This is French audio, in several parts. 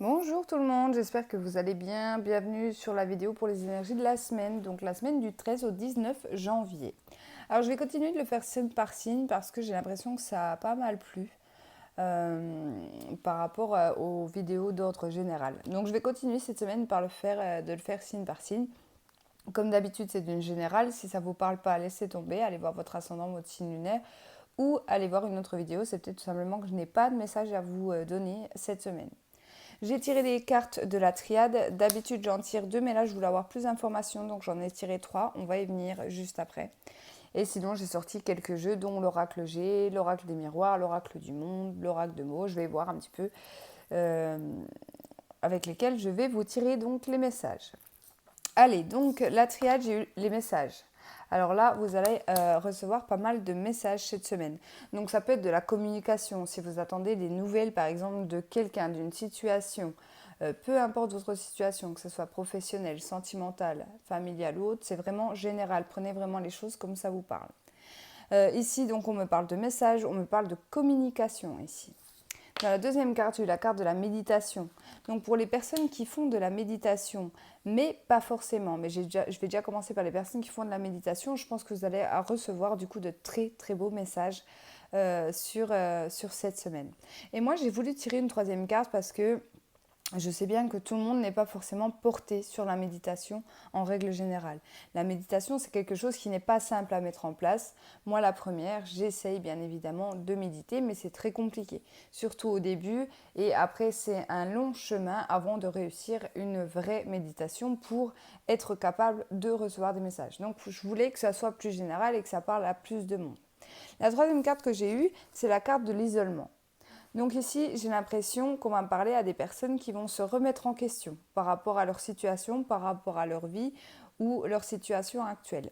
Bonjour tout le monde, j'espère que vous allez bien. Bienvenue sur la vidéo pour les énergies de la semaine, donc la semaine du 13 au 19 janvier. Alors je vais continuer de le faire signe par signe parce que j'ai l'impression que ça a pas mal plu par rapport aux vidéos d'ordre général. Donc je vais continuer cette semaine par de le faire signe par signe. Comme d'habitude c'est d'une générale, si ça ne vous parle pas, laissez tomber, allez voir votre ascendant, votre signe lunaire ou allez voir une autre vidéo, c'est peut-être tout simplement que je n'ai pas de message à vous donner cette semaine. J'ai tiré les cartes de la triade. D'habitude, j'en tire deux, mais là, je voulais avoir plus d'informations, donc j'en ai tiré trois. On va y venir juste après. Et sinon, j'ai sorti quelques jeux, dont l'oracle G, l'oracle des miroirs, l'oracle du monde, l'oracle de mots. Je vais voir un petit peu euh, avec lesquels je vais vous tirer donc les messages. Allez, donc la triade, j'ai eu les messages. Alors là, vous allez recevoir pas mal de messages cette semaine. Donc ça peut être de la communication. Si vous attendez des nouvelles, par exemple, de quelqu'un, d'une situation, peu importe votre situation, que ce soit professionnelle, sentimentale, familiale ou autre, c'est vraiment général. Prenez vraiment les choses comme ça vous parle. Ici, donc, on me parle de messages, on me parle de communication ici. Dans la deuxième carte, j'ai eu la carte de la méditation. Donc pour les personnes qui font de la méditation, mais pas forcément, mais je vais déjà commencer par les personnes qui font de la méditation, je pense que vous allez recevoir du coup de très très beaux messages sur cette semaine. Et moi j'ai voulu tirer une troisième carte parce que je sais bien que tout le monde n'est pas forcément porté sur la méditation en règle générale. La méditation, c'est quelque chose qui n'est pas simple à mettre en place. Moi, la première, j'essaye bien évidemment de méditer, mais c'est très compliqué, surtout au début. Et après, c'est un long chemin avant de réussir une vraie méditation pour être capable de recevoir des messages. Donc, je voulais que ça soit plus général et que ça parle à plus de monde. La troisième carte que j'ai eue, c'est la carte de l'isolement. Donc ici, j'ai l'impression qu'on va me parler à des personnes qui vont se remettre en question par rapport à leur situation, par rapport à leur vie ou leur situation actuelle.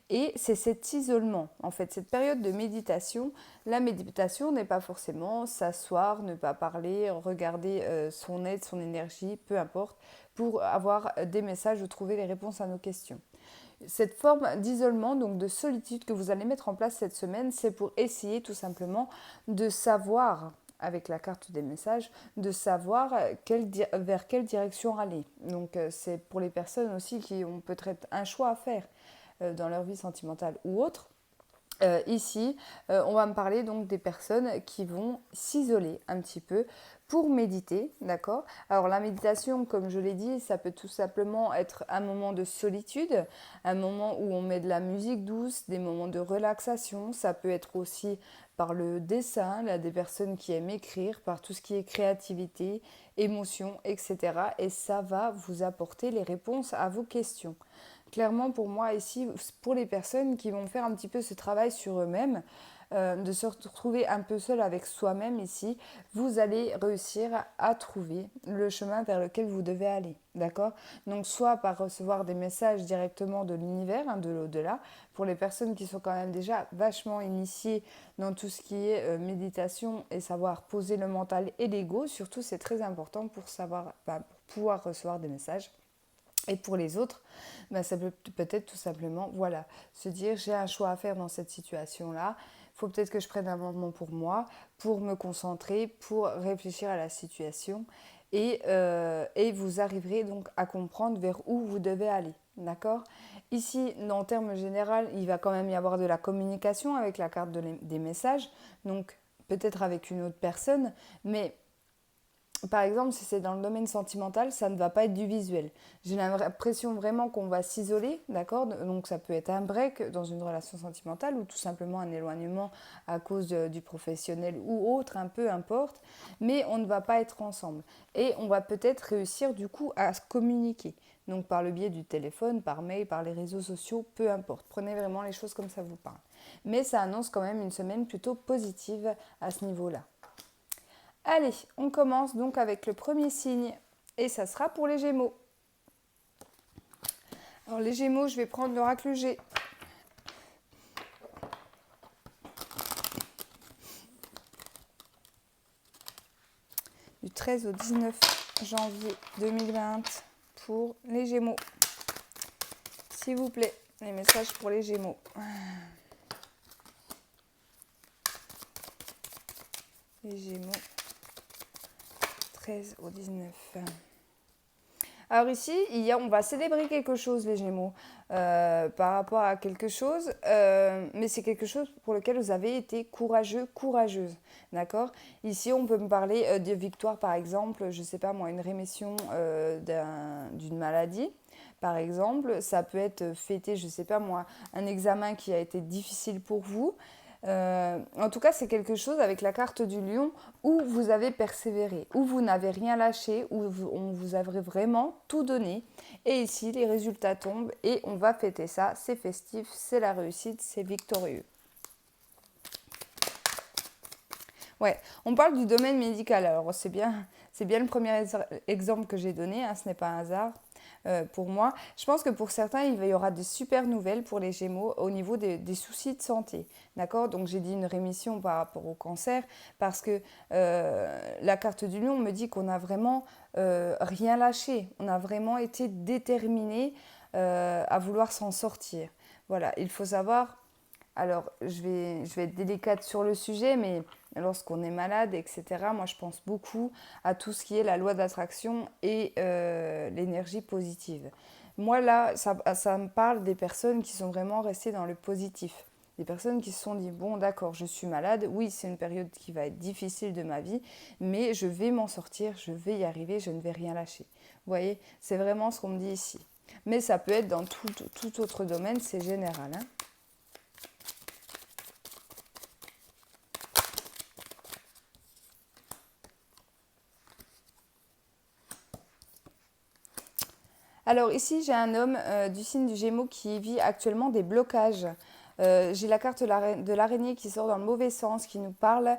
Et c'est cet isolement, en fait, cette période de méditation. La méditation n'est pas forcément s'asseoir, ne pas parler, regarder son être, son énergie, peu importe, pour avoir des messages ou trouver les réponses à nos questions. Cette forme d'isolement, donc de solitude que vous allez mettre en place cette semaine, c'est pour essayer tout simplement de savoir, avec la carte des messages, de savoir vers quelle direction aller. Donc c'est pour les personnes aussi qui ont peut-être un choix à faire dans leur vie sentimentale ou autre. Ici, on va me parler donc des personnes qui vont s'isoler un petit peu pour méditer, d'accord? Alors la méditation, comme je l'ai dit, ça peut tout simplement être un moment de solitude, un moment où on met de la musique douce, des moments de relaxation. Ça peut être aussi par le dessin, là, des personnes qui aiment écrire, par tout ce qui est créativité, émotion, etc. Et ça va vous apporter les réponses à vos questions. Clairement, pour moi, ici, pour les personnes qui vont faire un petit peu ce travail sur eux-mêmes, de se retrouver un peu seul avec soi-même ici, vous allez réussir à trouver le chemin vers lequel vous devez aller. D'accord? Donc, soit par recevoir des messages directement de l'univers, de l'au-delà, pour les personnes qui sont quand même déjà vachement initiées dans tout ce qui est méditation et savoir poser le mental et l'ego, surtout, c'est très important pour savoir, pour pouvoir recevoir des messages. Et pour les autres, ben ça peut-être tout simplement, voilà, se dire j'ai un choix à faire dans cette situation-là. Il faut peut-être que je prenne un moment pour moi, pour me concentrer, pour réfléchir à la situation. Et vous arriverez donc à comprendre vers où vous devez aller. D'accord? Ici, en termes généraux, il va quand même y avoir de la communication avec la carte des messages. Donc peut-être avec une autre personne, mais par exemple, si c'est dans le domaine sentimental, ça ne va pas être du visuel. J'ai l'impression vraiment qu'on va s'isoler, d'accord? Donc ça peut être un break dans une relation sentimentale ou tout simplement un éloignement à cause du professionnel ou autre, un peu importe, mais on ne va pas être ensemble. Et on va peut-être réussir du coup à se communiquer. Donc par le biais du téléphone, par mail, par les réseaux sociaux, peu importe. Prenez vraiment les choses comme ça vous parle. Mais ça annonce quand même une semaine plutôt positive à ce niveau-là. Allez, on commence donc avec le premier signe et ça sera pour les Gémeaux. Alors les Gémeaux, je vais prendre l'oracle G. Du 13 au 19 janvier 2020 pour les Gémeaux. S'il vous plaît, les messages pour les Gémeaux. Les Gémeaux. 13 au 19. Alors ici, on va célébrer quelque chose, les Gémeaux, par rapport à quelque chose, mais c'est quelque chose pour lequel vous avez été courageux, courageuse, d'accord? Ici, on peut me parler de victoire, par exemple, je ne sais pas moi, une rémission d'une maladie, par exemple. Ça peut être fêter, je ne sais pas moi, un examen qui a été difficile pour vous. En tout cas, c'est quelque chose avec la carte du lion où vous avez persévéré, où vous n'avez rien lâché, où on vous a vraiment tout donné. Et ici, les résultats tombent et on va fêter ça. C'est festif, c'est la réussite, c'est victorieux. Ouais, on parle du domaine médical. Alors, c'est bien le premier exemple que j'ai donné, hein, ce n'est pas un hasard. Pour moi. Je pense que pour certains, il y aura des super nouvelles pour les Gémeaux au niveau des soucis de santé. D'accord? Donc j'ai dit une rémission par rapport au cancer parce que la carte du lion me dit qu'on a vraiment rien lâché. On a vraiment été déterminé à vouloir s'en sortir. Voilà, il faut savoir. Alors, je vais être délicate sur le sujet, mais lorsqu'on est malade, etc., moi, je pense beaucoup à tout ce qui est la loi d'attraction et l'énergie positive. Moi, là, ça me parle des personnes qui sont vraiment restées dans le positif. Des personnes qui se sont dit, bon, d'accord, je suis malade, oui, c'est une période qui va être difficile de ma vie, mais je vais m'en sortir, je vais y arriver, je ne vais rien lâcher. Vous voyez, c'est vraiment ce qu'on me dit ici. Mais ça peut être dans tout autre domaine, c'est général, hein. Alors ici, j'ai un homme du signe du Gémeaux qui vit actuellement des blocages. J'ai la carte de l'araignée qui sort dans le mauvais sens, qui nous parle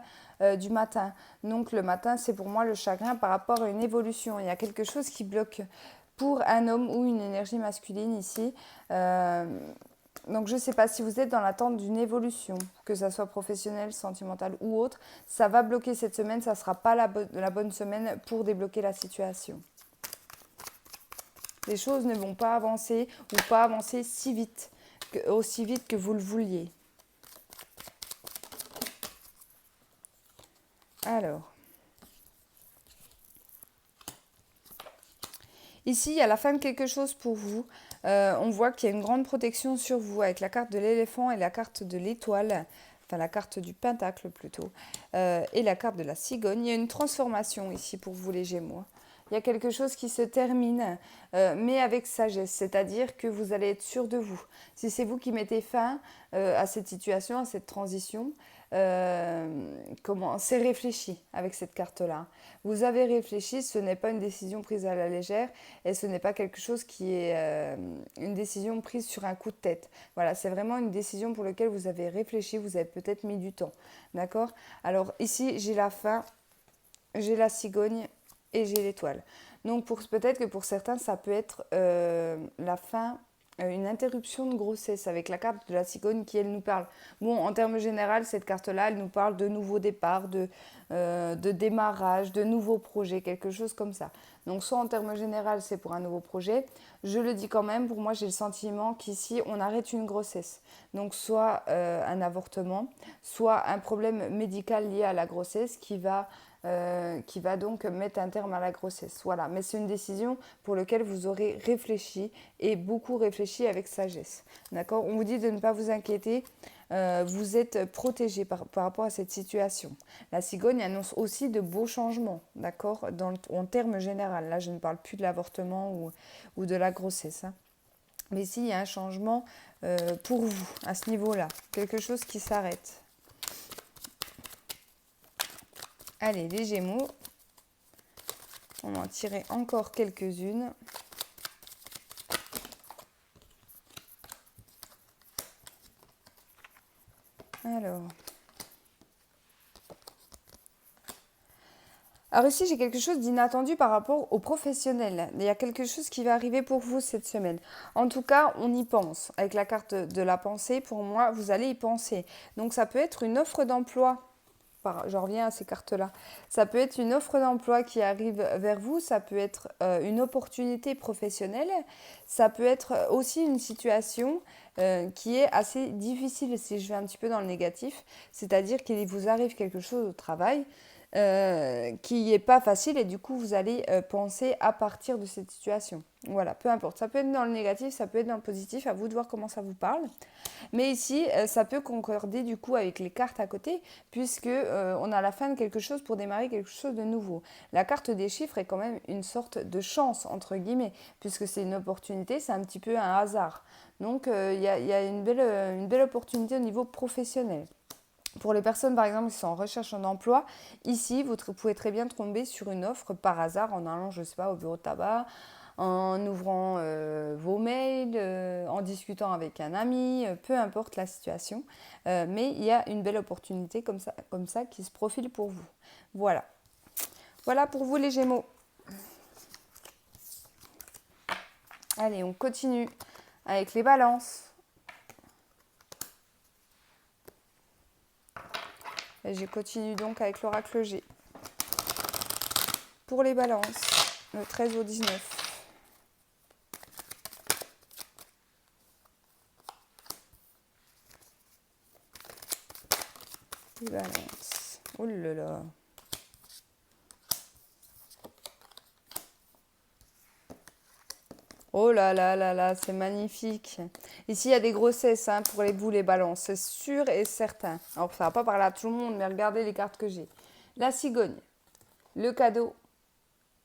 du matin. Donc le matin, c'est pour moi le chagrin par rapport à une évolution. Il y a quelque chose qui bloque pour un homme ou une énergie masculine ici. Donc je ne sais pas si vous êtes dans l'attente d'une évolution, que ça soit professionnelle, sentimentale ou autre. Ça va bloquer cette semaine, ça ne sera pas la bonne semaine pour débloquer la situation. Les choses ne vont pas avancer ou pas avancer aussi vite que vous le vouliez. Alors, ici, il y a la fin de quelque chose pour vous. On voit qu'il y a une grande protection sur vous avec la carte de l'éléphant et la carte de l'étoile. Enfin, la carte du pentacle plutôt. Et la carte de la cigogne. Il y a une transformation ici pour vous les Gémeaux. Il y a quelque chose qui se termine, mais avec sagesse, c'est-à-dire que vous allez être sûr de vous. Si c'est vous qui mettez fin à cette situation, à cette transition, c'est réfléchi avec cette carte-là. Vous avez réfléchi, ce n'est pas une décision prise à la légère et ce n'est pas quelque chose qui est une décision prise sur un coup de tête. Voilà, c'est vraiment une décision pour laquelle vous avez réfléchi, vous avez peut-être mis du temps. D'accord? Alors ici, j'ai la fin, j'ai la cigogne et j'ai l'étoile. Donc peut-être que pour certains, ça peut être la fin, une interruption de grossesse avec la carte de la cigogne qui, elle, nous parle. Bon, en termes généraux, cette carte-là, elle nous parle de nouveaux départs, de démarrage, de nouveaux projets, quelque chose comme ça. Donc soit en termes généraux, c'est pour un nouveau projet. Je le dis quand même, pour moi, j'ai le sentiment qu'ici, on arrête une grossesse. Donc soit un avortement, soit un problème médical lié à la grossesse qui va donc mettre un terme à la grossesse. Voilà, mais c'est une décision pour laquelle vous aurez réfléchi et beaucoup réfléchi avec sagesse. D'accord? On vous dit de ne pas vous inquiéter, vous êtes protégé par rapport à cette situation. La cigogne annonce aussi de beaux changements, d'accord? En termes généraux, là je ne parle plus de l'avortement ou de la grossesse. Hein. Mais ici, il y a un changement pour vous à ce niveau-là, quelque chose qui s'arrête. Allez, les Gémeaux, on va en tirer encore quelques-unes. Alors ici, j'ai quelque chose d'inattendu par rapport aux professionnels. Il y a quelque chose qui va arriver pour vous cette semaine. En tout cas, on y pense. Avec la carte de la pensée, pour moi, vous allez y penser. Donc ça peut être une offre d'emploi. Je reviens à ces cartes-là. Ça peut être une offre d'emploi qui arrive vers vous, ça peut être une opportunité professionnelle, ça peut être aussi une situation qui est assez difficile si je vais un petit peu dans le négatif, c'est-à-dire qu'il vous arrive quelque chose au travail qui n'est pas facile et du coup vous allez penser à partir de cette situation. Voilà, peu importe. Ça peut être dans le négatif, ça peut être dans le positif, à vous de voir comment ça vous parle. Mais ici, ça peut concorder du coup avec les cartes à côté, puisque on a la fin de quelque chose pour démarrer quelque chose de nouveau. La carte des chiffres est quand même une sorte de chance, entre guillemets, puisque c'est une opportunité, c'est un petit peu un hasard. Donc, il y a une belle opportunité au niveau professionnel. Pour les personnes, par exemple, qui sont en recherche d'emploi, ici, vous pouvez très bien tomber sur une offre par hasard en allant, je ne sais pas, au bureau de tabac, en ouvrant vos mails, en discutant avec un ami, peu importe la situation. Mais il y a une belle opportunité comme ça qui se profile pour vous. Voilà. Voilà pour vous les Gémeaux. Allez, on continue avec les balances. Et je continue donc avec l'oracle G. Pour les balances, le 13 au 19. Les balances. Oh là là. Oh là là là là, c'est magnifique. Ici, il y a des grossesses hein, pour vous, les balances, c'est sûr et certain. Alors, ça ne va pas parler à tout le monde, mais regardez les cartes que j'ai. La cigogne, le cadeau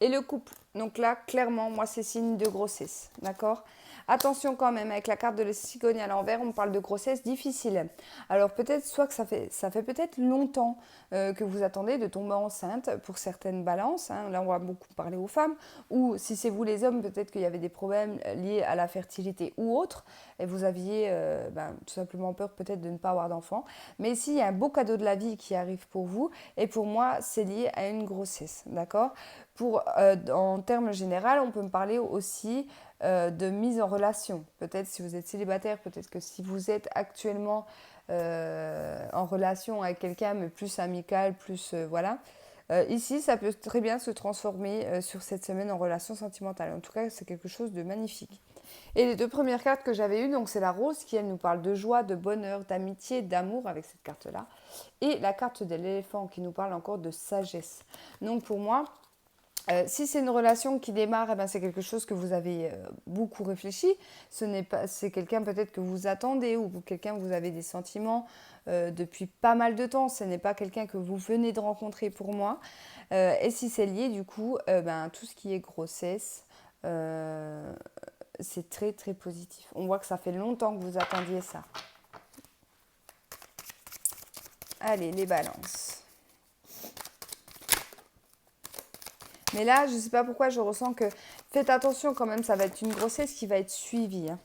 et le couple. Donc là, clairement, moi, c'est signe de grossesse, d'accord? Attention quand même, avec la carte de la cigogne à l'envers, on parle de grossesse difficile. Alors peut-être, soit que ça fait peut-être longtemps que vous attendez de tomber enceinte pour certaines balances. Hein. Là, on va beaucoup parler aux femmes. Ou si c'est vous les hommes, peut-être qu'il y avait des problèmes liés à la fertilité ou autre. Et vous aviez tout simplement peur peut-être de ne pas avoir d'enfant. Mais ici, il y a un beau cadeau de la vie qui arrive pour vous. Et pour moi, c'est lié à une grossesse, d'accord? En termes généraux, on peut me parler aussi de mise en relation. Peut-être si vous êtes célibataire, peut-être que si vous êtes actuellement en relation avec quelqu'un, mais plus amical, plus voilà. Ici, ça peut très bien se transformer sur cette semaine en relation sentimentale. En tout cas, c'est quelque chose de magnifique. Et les deux premières cartes que j'avais eues, donc c'est la rose qui, elle, nous parle de joie, de bonheur, d'amitié, d'amour avec cette carte-là. Et la carte de l'éléphant qui nous parle encore de sagesse. Donc pour moi, si c'est une relation qui démarre, eh ben c'est quelque chose que vous avez beaucoup réfléchi. C'est quelqu'un peut-être que vous attendez ou quelqu'un que vous avez des sentiments depuis pas mal de temps. Ce n'est pas quelqu'un que vous venez de rencontrer pour moi. Et si c'est lié, du coup, tout ce qui est grossesse, c'est très très positif. On voit que ça fait longtemps que vous attendiez ça. Allez, les balances. Mais là, je ne sais pas pourquoi, je ressens que... Faites attention quand même, ça va être une grossesse qui va être suivie. Hein.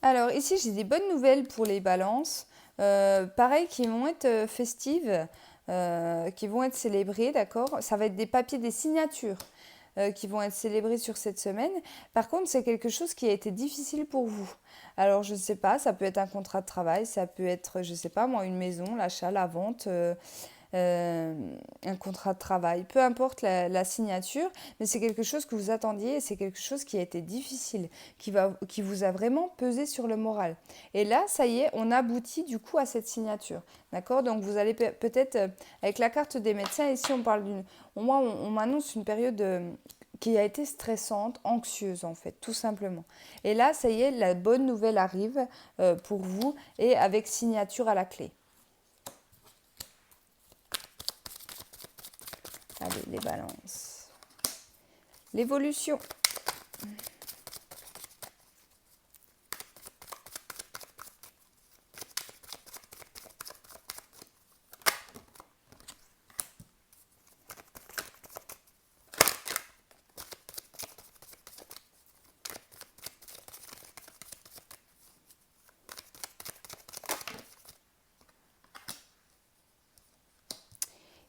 Alors ici, j'ai des bonnes nouvelles pour les balances. Pareil, qui vont être festives, qui vont être célébrées, d'accord? Ça va être des papiers, des signatures qui vont être célébrés sur cette semaine. Par contre, c'est quelque chose qui a été difficile pour vous. Alors, je ne sais pas, ça peut être un contrat de travail, ça peut être, je ne sais pas moi, une maison, l'achat, la vente, un contrat de travail, peu importe la signature, mais c'est quelque chose que vous attendiez et c'est quelque chose qui a été difficile, qui vous a vraiment pesé sur le moral. Et là, ça y est, on aboutit du coup à cette signature. D'accord? Donc vous allez peut-être, avec la carte des médecins, ici on parle on m'annonce une période qui a été stressante, anxieuse en fait, tout simplement. Et là, ça y est, la bonne nouvelle arrive pour vous et avec signature à la clé. Allez, les balances. L'évolution.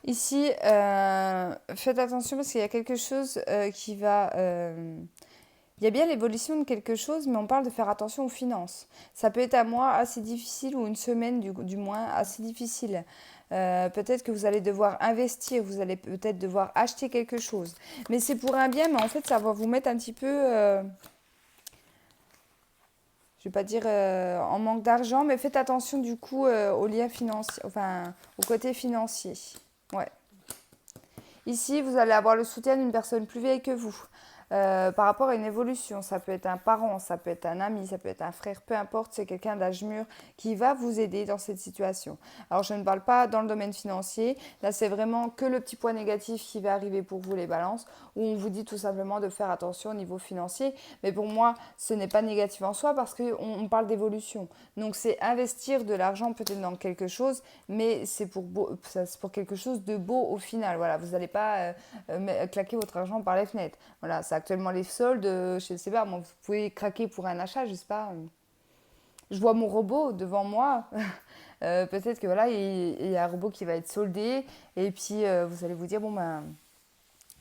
Ici, faites attention parce qu'il y a quelque chose qui va... il y a bien l'évolution de quelque chose, mais on parle de faire attention aux finances. Ça peut être un mois assez difficile ou une semaine du moins assez difficile. Peut-être que vous allez devoir investir, vous allez peut-être devoir acheter quelque chose. Mais c'est pour un bien, mais en fait, ça va vous mettre un petit peu... je vais pas dire en manque d'argent, mais faites attention du coup aux liens financiers, enfin au côté financier. Ouais. Ici, vous allez avoir le soutien d'une personne plus vieille que vous. Par rapport à une évolution, ça peut être un parent, ça peut être un ami, ça peut être un frère, peu importe, c'est quelqu'un d'âge mûr qui va vous aider dans cette situation. Alors je ne parle pas dans le domaine financier, là c'est vraiment que le petit point négatif qui va arriver pour vous les balances, où on vous dit tout simplement de faire attention au niveau financier, mais pour moi ce n'est pas négatif en soi parce qu'on parle d'évolution. Donc c'est investir de l'argent peut-être dans quelque chose, mais c'est pour quelque chose de beau au final. Voilà, vous n'allez pas claquer votre argent par les fenêtres. Voilà, c'est actuellement les soldes chez le CBA. Moi, vous pouvez craquer pour un achat, je sais pas. Je vois mon robot devant moi. Peut-être que voilà, il y a un robot qui va être soldé. Et puis, vous allez vous dire, bon, ben,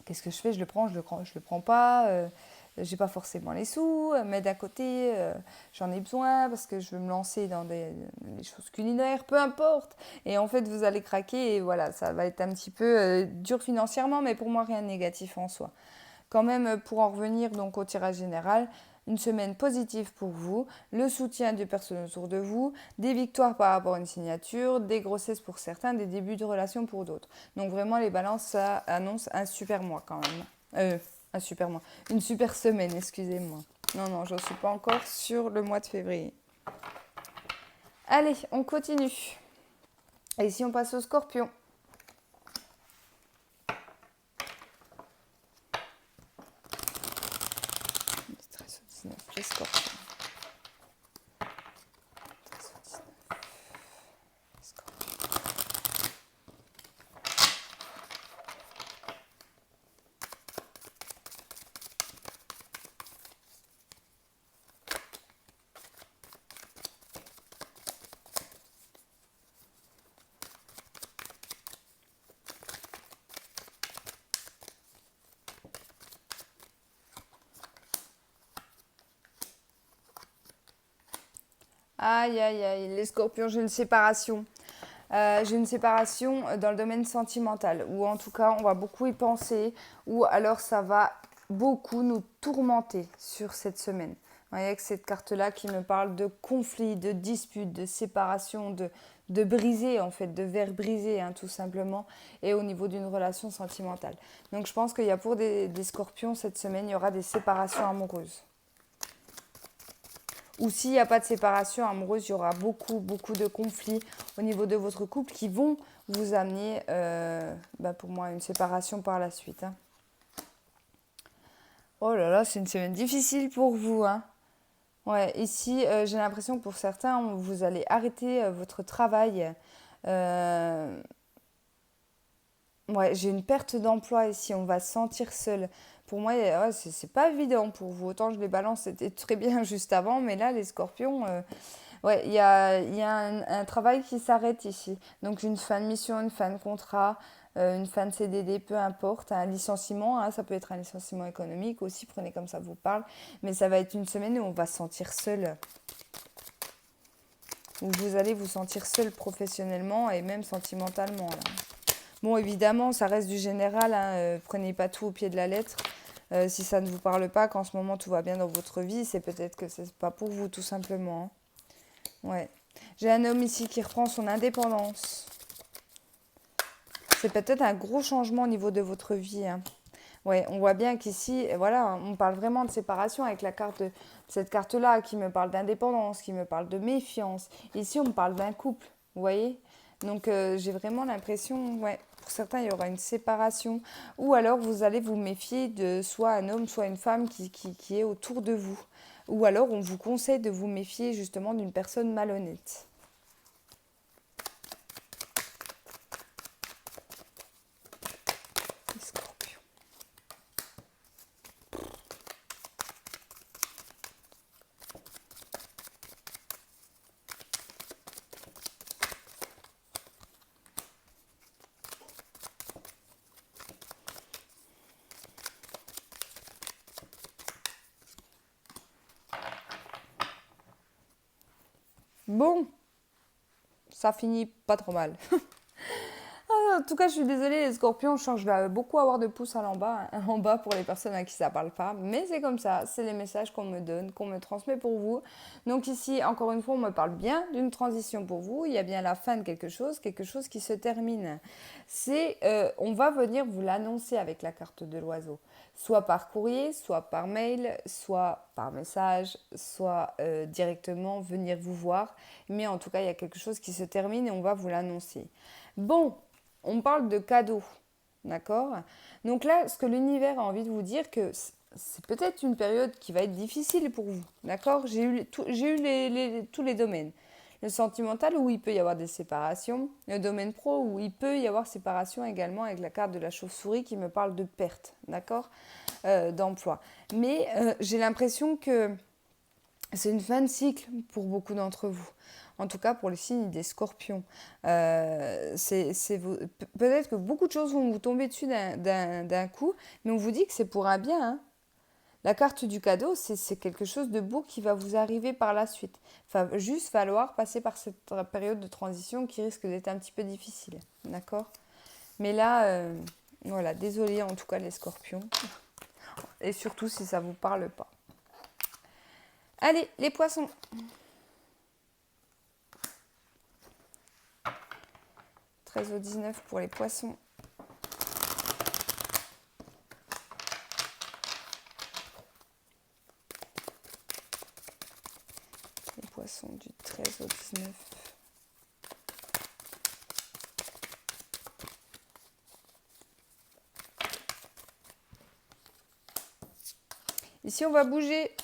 qu'est-ce que je fais? Je le prends pas. J'ai pas forcément les sous, mais d'un côté, j'en ai besoin parce que je veux me lancer dans des choses culinaires, peu importe. Et en fait, vous allez craquer et voilà, ça va être un petit peu dur financièrement, mais pour moi, rien de négatif en soi. Quand même, pour en revenir donc au tirage général, une semaine positive pour vous, le soutien des personnes autour de vous, des victoires par rapport à une signature, des grossesses pour certains, des débuts de relations pour d'autres. Donc vraiment, les balances, ça annonce un super mois quand même. Un super mois. Une super semaine, excusez-moi. Non, non, je ne suis pas encore sur le mois de février. Allez, on continue. Et ici, on passe au scorpion. Les scorpions. Aïe, aïe, aïe, les scorpions, j'ai une séparation. J'ai une séparation dans le domaine sentimental, ou en tout cas, on va beaucoup y penser, ou alors ça va beaucoup nous tourmenter sur cette semaine. Vous voyez, avec cette carte-là qui me parle de conflit, de dispute, de séparation, de briser, en fait, de verre brisé, hein, tout simplement, et au niveau d'une relation sentimentale. Donc, je pense qu'il y a pour des scorpions, cette semaine, il y aura des séparations amoureuses. Ou s'il n'y a pas de séparation amoureuse, il y aura beaucoup, beaucoup de conflits au niveau de votre couple qui vont vous amener, pour moi, une séparation par la suite. Hein. Oh là là, c'est une semaine difficile pour vous. Hein. Ouais, ici, j'ai l'impression que pour certains, vous allez arrêter votre travail. Euh, Ouais, j'ai une perte d'emploi ici, on va se sentir seul. Pour moi, ouais, c'est pas évident pour vous. Autant je les balance, c'était très bien juste avant, mais là, les scorpions, ouais, il y a un travail qui s'arrête ici. Donc une fin de mission, une fin de contrat, une fin de CDD, peu importe, un licenciement, hein, ça peut être un licenciement économique aussi, prenez comme ça vous parle. Mais ça va être une semaine où on va se sentir seul, où vous allez vous sentir seul professionnellement et même sentimentalement, là. Bon, évidemment, ça reste du général, hein, prenez pas tout au pied de la lettre. Si ça ne vous parle pas, qu'en ce moment tout va bien dans votre vie, c'est peut-être que c'est pas pour vous, tout simplement. Hein. Ouais. J'ai un homme ici qui reprend son indépendance. C'est peut-être un gros changement au niveau de votre vie. Hein. Ouais, on voit bien qu'ici, voilà, on parle vraiment de séparation avec la carte, cette carte-là qui me parle d'indépendance, qui me parle de méfiance. Ici, on me parle d'un couple, vous voyez? Donc, j'ai vraiment l'impression, ouais, pour certains, il y aura une séparation. Ou alors, vous allez vous méfier de soit un homme, soit une femme qui est autour de vous. Ou alors, on vous conseille de vous méfier justement d'une personne malhonnête. Les scorpions. Bon, ça finit pas trop mal. en tout cas, je suis désolée, les scorpions, je vais beaucoup avoir de pouces en bas, hein, en bas pour les personnes à qui ça parle pas. Mais c'est comme ça, c'est les messages qu'on me donne, qu'on me transmet pour vous. Donc ici, encore une fois, on me parle bien d'une transition pour vous. Il y a bien la fin de quelque chose qui se termine. On va venir vous l'annoncer avec la carte de l'oiseau. Soit par courrier, soit par mail, soit par message, soit directement venir vous voir. Mais en tout cas, il y a quelque chose qui se termine et on va vous l'annoncer. Bon, on parle de cadeaux, d'accord? Donc là, ce que l'univers a envie de vous dire, que c'est peut-être une période qui va être difficile pour vous, d'accord? J'ai eu tous les domaines. Le sentimental, où il peut y avoir des séparations. Le domaine pro, où il peut y avoir séparation également, avec la carte de la chauve-souris qui me parle de perte, d'accord? D'emploi. Mais j'ai l'impression que c'est une fin de cycle pour beaucoup d'entre vous. En tout cas, pour le signe des scorpions. Peut-être que beaucoup de choses vont vous tomber dessus d'un coup, mais on vous dit que c'est pour un bien, hein. La carte du cadeau, c'est quelque chose de beau qui va vous arriver par la suite. Il va juste falloir passer par cette période de transition qui risque d'être un petit peu difficile. D'accord? Mais là, voilà, désolé en tout cas les scorpions. Et surtout si ça ne vous parle pas. Allez, les poissons. « 13 au 19 pour les poissons. Les poissons du 13 au 19. Ici, on va bouger.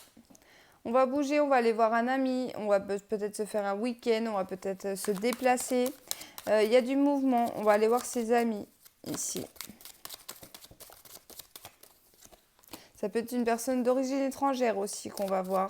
On va bouger, on va aller voir un ami, on va peut-être se faire un week-end, on va peut-être se déplacer. Il y a du mouvement, on va aller voir ses amis ici. Ça peut être une personne d'origine étrangère aussi qu'on va voir.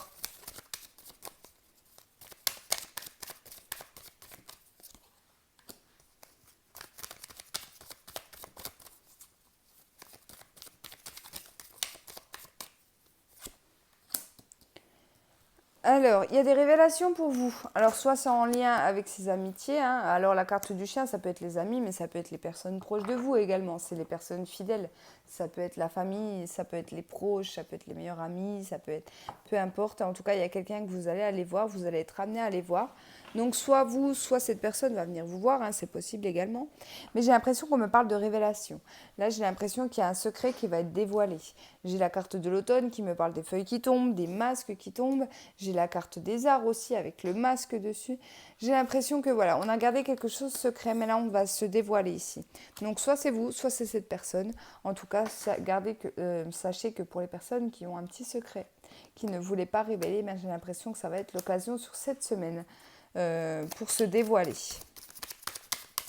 Alors, il y a des révélations pour vous. Alors, soit c'est en lien avec ses amitiés, hein. Alors, la carte du chien, ça peut être les amis, mais ça peut être les personnes proches de vous également. C'est les personnes fidèles. Ça peut être la famille, ça peut être les proches, ça peut être les meilleurs amis, ça peut être... Peu importe. En tout cas, il y a quelqu'un que vous allez aller voir, vous allez être amené à aller voir. Donc, soit vous, soit cette personne va venir vous voir, hein, c'est possible également. Mais j'ai l'impression qu'on me parle de révélation. Là, j'ai l'impression qu'il y a un secret qui va être dévoilé. J'ai la carte de l'automne qui me parle des feuilles qui tombent, des masques qui tombent. J'ai la carte des arts aussi avec le masque dessus. J'ai l'impression que voilà, on a gardé quelque chose de secret, mais là, on va se dévoiler ici. Donc, soit c'est vous, soit c'est cette personne. En tout cas, sachez que pour les personnes qui ont un petit secret, qui ne voulaient pas révéler, ben, j'ai l'impression que ça va être l'occasion sur cette semaine pour se dévoiler.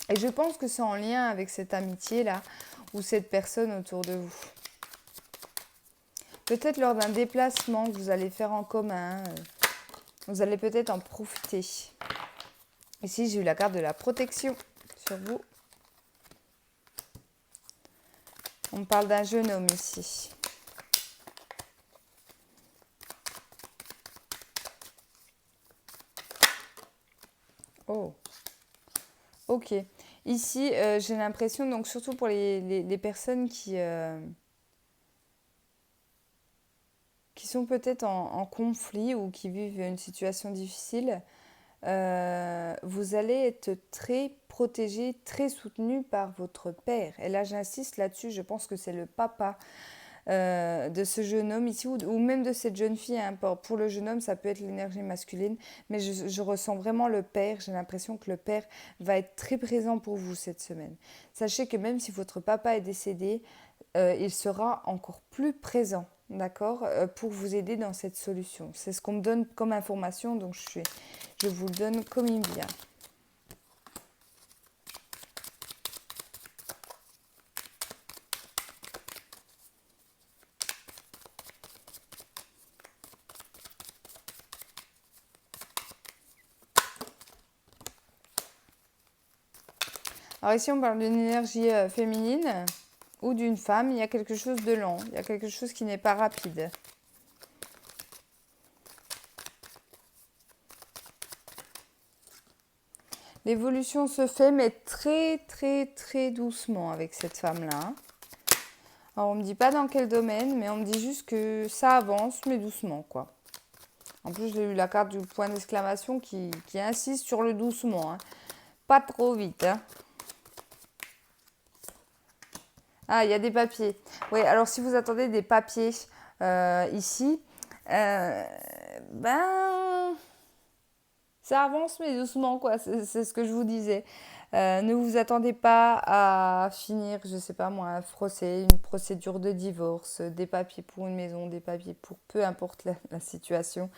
Et je pense que c'est en lien avec cette amitié-là ou cette personne autour de vous. Peut-être lors d'un déplacement que vous allez faire en commun, vous allez peut-être en profiter. Ici, j'ai eu la carte de la protection sur vous. On parle d'un jeune homme ici. Oh, ok. Ici, j'ai l'impression, donc surtout pour les personnes qui sont peut-être en conflit ou qui vivent une situation difficile, vous allez être très protégé, très soutenu par votre père. Et là, j'insiste là-dessus, je pense que c'est le papa de ce jeune homme ici, ou même de cette jeune fille. Hein. Pour le jeune homme, ça peut être l'énergie masculine, mais je ressens vraiment le père. J'ai l'impression que le père va être très présent pour vous cette semaine. Sachez que même si votre papa est décédé, il sera encore plus présent, d'accord, pour vous aider dans cette solution. C'est ce qu'on me donne comme information, donc je vous le donne comme il vient. Alors ici, on parle d'une énergie féminine ou d'une femme. Il y a quelque chose de lent, il y a quelque chose qui n'est pas rapide. L'évolution se fait, mais très, très, très doucement avec cette femme-là. Alors, on ne me dit pas dans quel domaine, mais on me dit juste que ça avance, mais doucement, quoi. En plus, j'ai eu la carte du point d'exclamation qui insiste sur le doucement. Hein. Pas trop vite. Hein. Ah, il y a des papiers. Oui, alors si vous attendez des papiers ici, ben, ça avance, mais doucement, quoi. C'est ce que je vous disais. Ne vous attendez pas à finir, je sais pas moi, un procès, une procédure de divorce, des papiers pour une maison, des papiers pour peu importe la situation.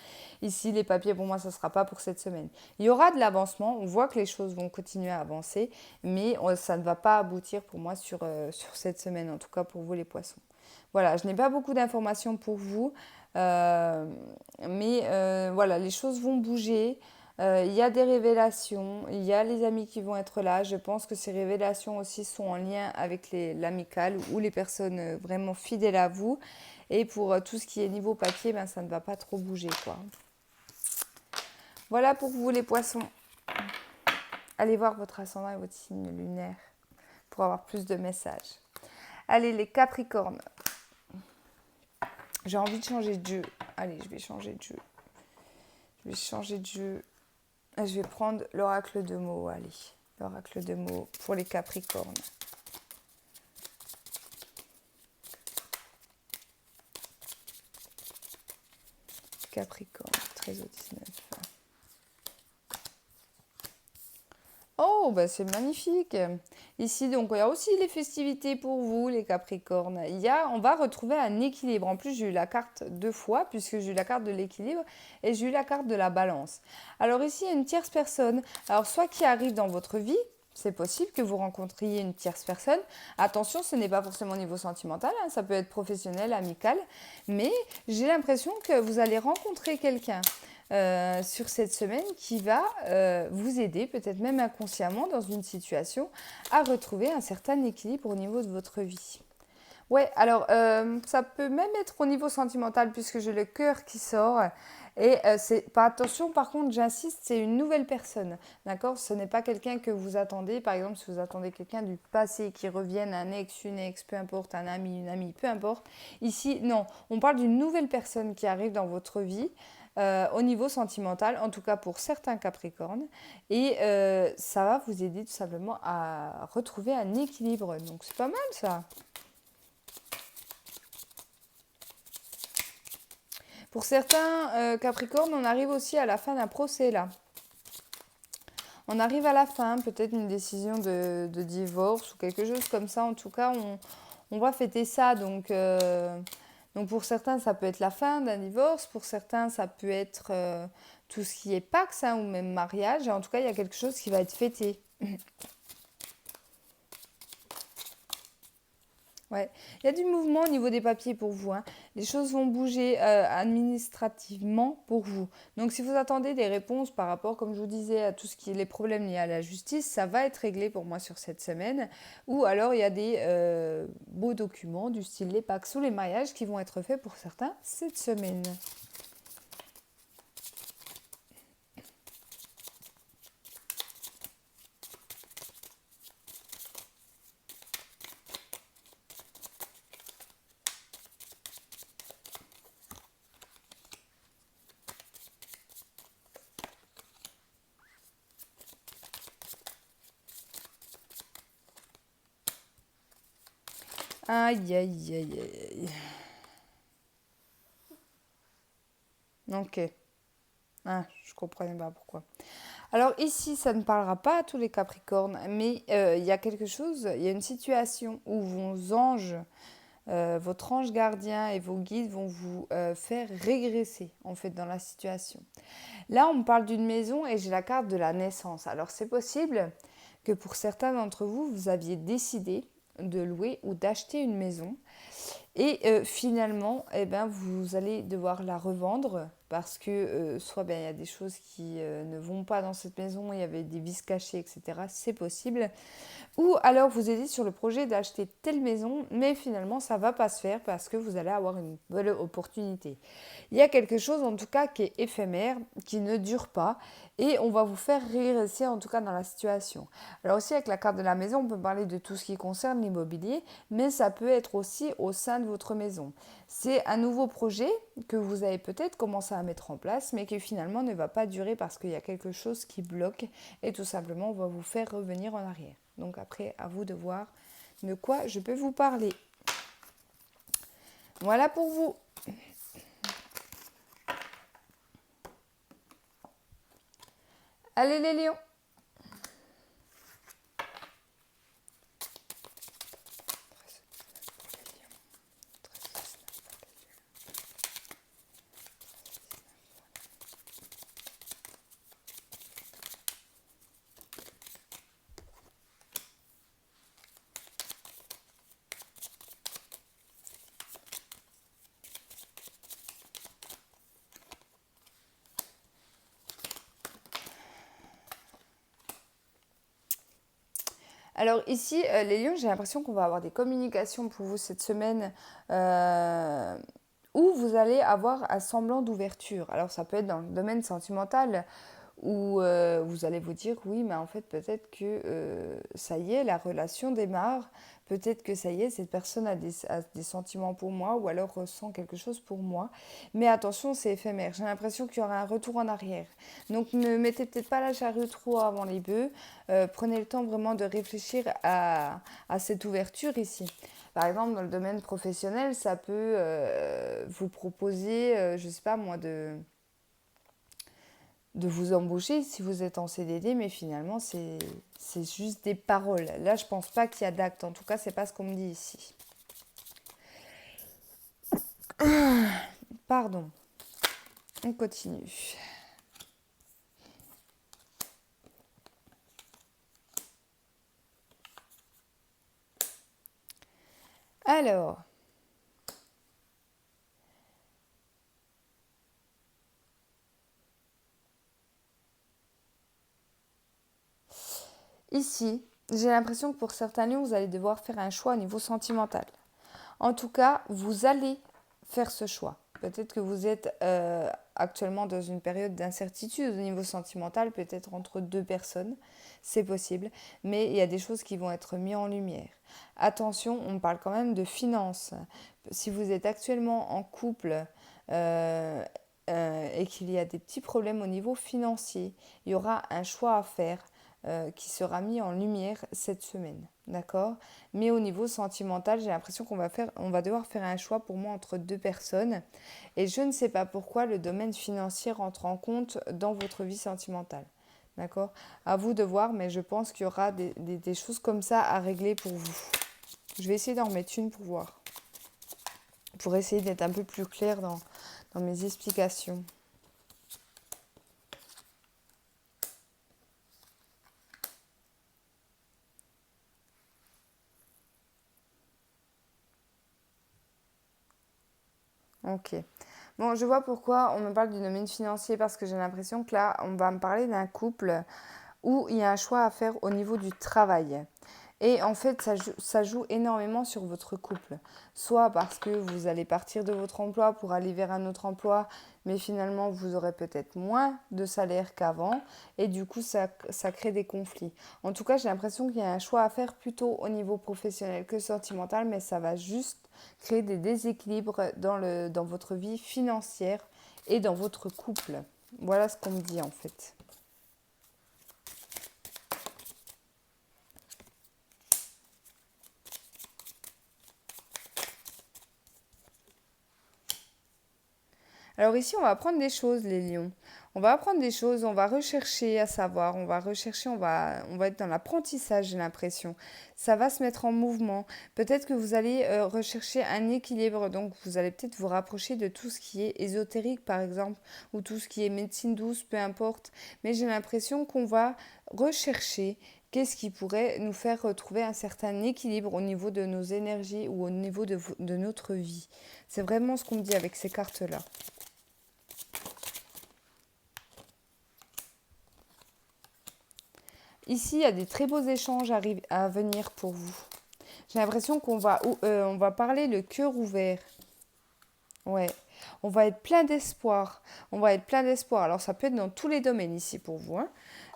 Ici, les papiers, pour moi, ça ne sera pas pour cette semaine. Il y aura de l'avancement, on voit que les choses vont continuer à avancer, mais ça ne va pas aboutir pour moi sur cette semaine, en tout cas pour vous les poissons. Voilà, je n'ai pas beaucoup d'informations pour vous, mais voilà, les choses vont bouger. Il y a des révélations, il y a les amis qui vont être là. Je pense que ces révélations aussi sont en lien avec l'amical ou les personnes vraiment fidèles à vous. Et pour tout ce qui est niveau papier, ben, ça ne va pas trop bouger, quoi. Voilà pour vous les poissons. Allez voir votre ascendant et votre signe lunaire pour avoir plus de messages. Allez les capricornes. J'ai envie de changer de jeu. Allez, je vais changer de jeu. Je vais prendre l'oracle de mots, allez. L'oracle de mots pour les Capricornes. Capricorne, 13 au 19. Oh, bah c'est magnifique. Ici, donc, il y a aussi les festivités pour vous, les Capricornes. On va retrouver un équilibre. En plus, j'ai eu la carte 2 fois, puisque j'ai eu la carte de l'équilibre et j'ai eu la carte de la balance. Alors ici, il y a une tierce personne. Alors, soit qui arrive dans votre vie, c'est possible que vous rencontriez une tierce personne. Attention, ce n'est pas forcément au niveau sentimental, hein, ça peut être professionnel, amical. Mais j'ai l'impression que vous allez rencontrer quelqu'un sur cette semaine qui va vous aider, peut-être même inconsciemment, dans une situation, à retrouver un certain équilibre au niveau de votre vie. Ouais, alors ça peut même être au niveau sentimental puisque j'ai le cœur qui sort. Et pas attention, par contre, j'insiste, c'est une nouvelle personne, d'accord? Ce n'est pas quelqu'un que vous attendez. Par exemple, si vous attendez quelqu'un du passé qui revienne, un ex, une ex, peu importe, un ami, une amie, peu importe. Ici, non, on parle d'une nouvelle personne qui arrive dans votre vie. Au niveau sentimental, en tout cas pour certains Capricornes, et ça va vous aider tout simplement à retrouver un équilibre. Donc c'est pas mal ça. Pour certains Capricornes, on arrive aussi à la fin d'un procès là. On arrive à la fin, peut-être une décision de divorce ou quelque chose comme ça. En tout cas, on va fêter ça. Donc pour certains, ça peut être la fin d'un divorce. Pour certains, ça peut être tout ce qui est Pax ou même mariage. En tout cas, il y a quelque chose qui va être fêté. Ouais, il y a du mouvement au niveau des papiers pour vous. Hein. Les choses vont bouger administrativement pour vous. Donc, si vous attendez des réponses par rapport, comme je vous disais, à tout ce qui est les problèmes liés à la justice, ça va être réglé pour moi sur cette semaine. Ou alors, il y a des beaux documents du style les Pacs ou les mariages qui vont être faits pour certains cette semaine. Aïe, aïe, aïe, aïe. Ok. Ah, je comprenais pas pourquoi. Alors ici, ça ne parlera pas à tous les Capricornes, mais il y a quelque chose, il y a une situation où vos anges, votre ange gardien et vos guides vont vous faire régresser en fait dans la situation. Là, on me parle d'une maison et j'ai la carte de la naissance. Alors c'est possible que pour certains d'entre vous, vous aviez décidé de louer ou d'acheter une maison. Et finalement, eh ben, vous allez devoir la revendre parce que soit ben, il y a des choses qui ne vont pas dans cette maison, il y avait des vices cachés, etc. C'est possible. Ou alors vous aidez sur le projet d'acheter telle maison, mais finalement ça ne va pas se faire parce que vous allez avoir une belle opportunité. Il y a quelque chose en tout cas qui est éphémère, qui ne dure pas, et on va vous faire régresser en tout cas dans la situation. Alors aussi avec la carte de la maison, on peut parler de tout ce qui concerne l'immobilier, mais ça peut être aussi au sein de votre maison. C'est un nouveau projet que vous avez peut-être commencé à mettre en place, mais qui finalement ne va pas durer parce qu'il y a quelque chose qui bloque, et tout simplement on va vous faire revenir en arrière. Donc après, à vous de voir de quoi je peux vous parler. Voilà pour vous. Allez les lions. Alors ici, les lions, j'ai l'impression qu'on va avoir des communications pour vous cette semaine où vous allez avoir un semblant d'ouverture. Alors ça peut être dans le domaine sentimental où vous allez vous dire oui, mais en fait peut-être que ça y est, la relation démarre. Peut-être que ça y est, cette personne a des sentiments pour moi ou alors ressent quelque chose pour moi. Mais attention, c'est éphémère. J'ai l'impression qu'il y aura un retour en arrière. Donc ne mettez peut-être pas la charrue trop avant les bœufs. Prenez le temps vraiment de réfléchir à cette ouverture ici. Par exemple, dans le domaine professionnel, ça peut vous proposer, je ne sais pas moi, de vous embaucher si vous êtes en CDD, mais finalement, c'est juste des paroles. Là, je pense pas qu'il y a d'acte. En tout cas, c'est pas ce qu'on me dit ici. Pardon. On continue. Alors, ici, j'ai l'impression que pour certains lions, vous allez devoir faire un choix au niveau sentimental. En tout cas, vous allez faire ce choix. Peut-être que vous êtes actuellement dans une période d'incertitude au niveau sentimental, peut-être entre deux personnes, c'est possible, mais il y a des choses qui vont être mises en lumière. Attention, on parle quand même de finances. Si vous êtes actuellement en couple euh, et qu'il y a des petits problèmes au niveau financier, il y aura un choix à faire qui sera mis en lumière cette semaine. D'accord? Mais au niveau sentimental, j'ai l'impression on va devoir faire un choix pour moi entre deux personnes. Et je ne sais pas pourquoi le domaine financier rentre en compte dans votre vie sentimentale. D'accord? À vous de voir, mais je pense qu'il y aura des choses comme ça à régler pour vous. Je vais essayer d'en remettre une pour voir. Pour essayer d'être un peu plus claire dans mes explications. Ok. Bon, je vois pourquoi on me parle du domaine financier parce que j'ai l'impression que là, on va me parler d'un couple où il y a un choix à faire au niveau du travail. Et en fait, ça joue énormément sur votre couple. Soit parce que vous allez partir de votre emploi pour aller vers un autre emploi, mais finalement, vous aurez peut-être moins de salaire qu'avant. Et du coup, ça crée des conflits. En tout cas, j'ai l'impression qu'il y a un choix à faire plutôt au niveau professionnel que sentimental, mais ça va juste créer des déséquilibres dans votre vie financière et dans votre couple. Voilà ce qu'on me dit en fait. Alors ici, on va apprendre des choses, les lions. On va apprendre des choses, on va rechercher à savoir, on va être dans l'apprentissage, j'ai l'impression. Ça va se mettre en mouvement. Peut-être que vous allez rechercher un équilibre, donc vous allez peut-être vous rapprocher de tout ce qui est ésotérique, par exemple, ou tout ce qui est médecine douce, peu importe. Mais j'ai l'impression qu'on va rechercher Qu'est-ce qui pourrait nous faire retrouver un certain équilibre au niveau de nos énergies ou au niveau de notre vie? C'est vraiment ce qu'on me dit avec ces cartes-là. Ici, il y a des très beaux échanges à venir pour vous. J'ai l'impression on va parler le cœur ouvert. Ouais, on va être plein d'espoir. On va être plein d'espoir. Alors, ça peut être dans tous les domaines ici pour vous, hein.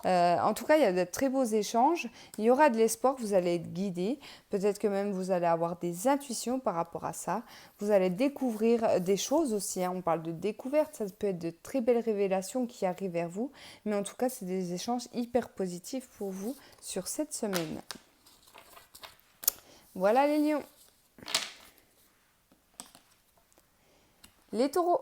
En tout cas, il y a de très beaux échanges. Il y aura de l'espoir, vous allez être guidé. Peut-être que même vous allez avoir des intuitions par rapport à ça. Vous allez découvrir des choses aussi, hein. On parle de découverte, ça peut être de très belles révélations qui arrivent vers vous. Mais en tout cas, c'est des échanges hyper positifs pour vous sur cette semaine. Voilà les lions. Les taureaux.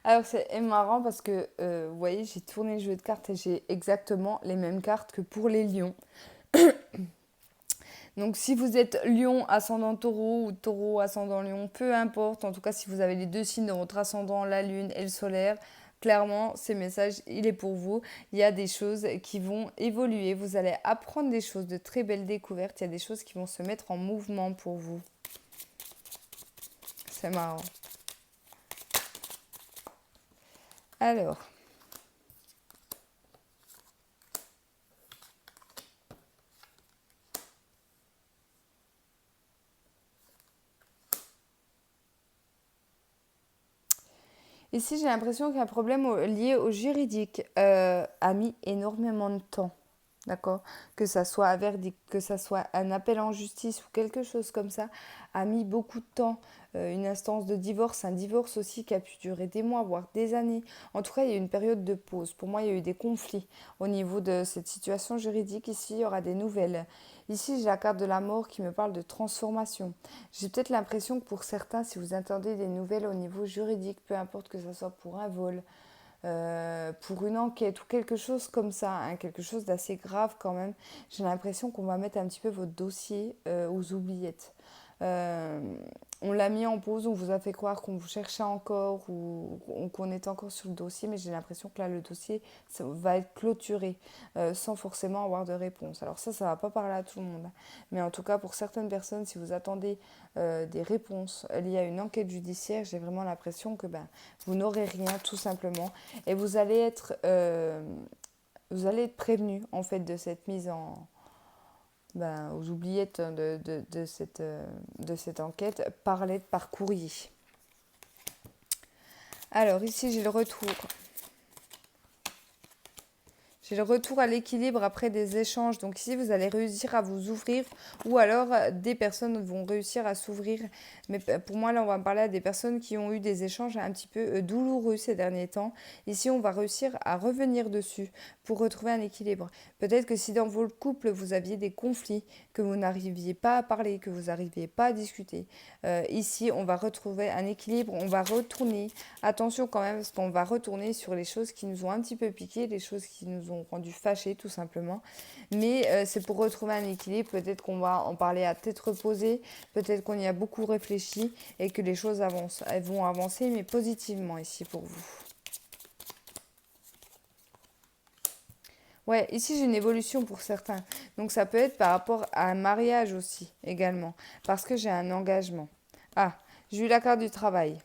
Alors c'est marrant parce que vous voyez, j'ai tourné le jeu de cartes et j'ai exactement les mêmes cartes que pour les lions. Donc si vous êtes lion ascendant taureau ou taureau ascendant lion, peu importe, en tout cas si vous avez les deux signes dans votre ascendant, la lune et le solaire, clairement ces messages, il est pour vous. Il y a des choses qui vont évoluer, vous allez apprendre des choses, de très belles découvertes, il y a des choses qui vont se mettre en mouvement pour vous. C'est marrant. Alors, ici j'ai l'impression qu'un problème lié au juridique a mis énormément de temps. D'accord? Que ça soit un verdict, que ça soit un appel en justice ou quelque chose comme ça, a mis beaucoup de temps. Une instance de divorce, un divorce aussi qui a pu durer des mois, voire des années. En tout cas, il y a eu une période de pause. Pour moi, il y a eu des conflits au niveau de cette situation juridique. Ici, il y aura des nouvelles. Ici, j'ai la carte de la mort qui me parle de transformation. J'ai peut-être l'impression que pour certains, si vous attendez des nouvelles au niveau juridique, peu importe que ce soit pour un vol, pour une enquête ou quelque chose comme ça, hein, quelque chose d'assez grave quand même, j'ai l'impression qu'on va mettre un petit peu votre dossier aux oubliettes. Euh, on l'a mis en pause, on vous a fait croire qu'on vous cherchait encore ou qu'on était encore sur le dossier, mais j'ai l'impression que là, le dossier va être clôturé sans forcément avoir de réponse. Alors ça ne va pas parler à tout le monde. Mais en tout cas, pour certaines personnes, si vous attendez des réponses liées à une enquête judiciaire, j'ai vraiment l'impression que vous n'aurez rien, tout simplement. Et vous allez être prévenu, en fait, de cette mise aux oubliettes de cette enquête par lettre, par courrier. Alors ici j'ai le retour. J'ai le retour à l'équilibre après des échanges. Donc ici, vous allez réussir à vous ouvrir ou alors des personnes vont réussir à s'ouvrir. Mais pour moi, là, on va parler à des personnes qui ont eu des échanges un petit peu douloureux ces derniers temps. Ici, on va réussir à revenir dessus pour retrouver un équilibre. Peut-être que si dans votre couple, vous aviez des conflits, que vous n'arriviez pas à parler, que vous n'arriviez pas à discuter, ici, on va retrouver un équilibre. On va retourner. Attention quand même, parce qu'on va retourner sur les choses qui nous ont un petit peu piqué, les choses qui nous ont rendu fâchés tout simplement. Mais c'est pour retrouver un équilibre. Peut-être qu'on va en parler à tête reposée, peut-être qu'on y a beaucoup réfléchi et que les choses avancent. Elles vont avancer, mais positivement ici pour vous. Ouais, ici j'ai une évolution pour certains. Donc ça peut être par rapport à un mariage aussi, également. Parce que j'ai un engagement. Ah, j'ai eu la carte du travail.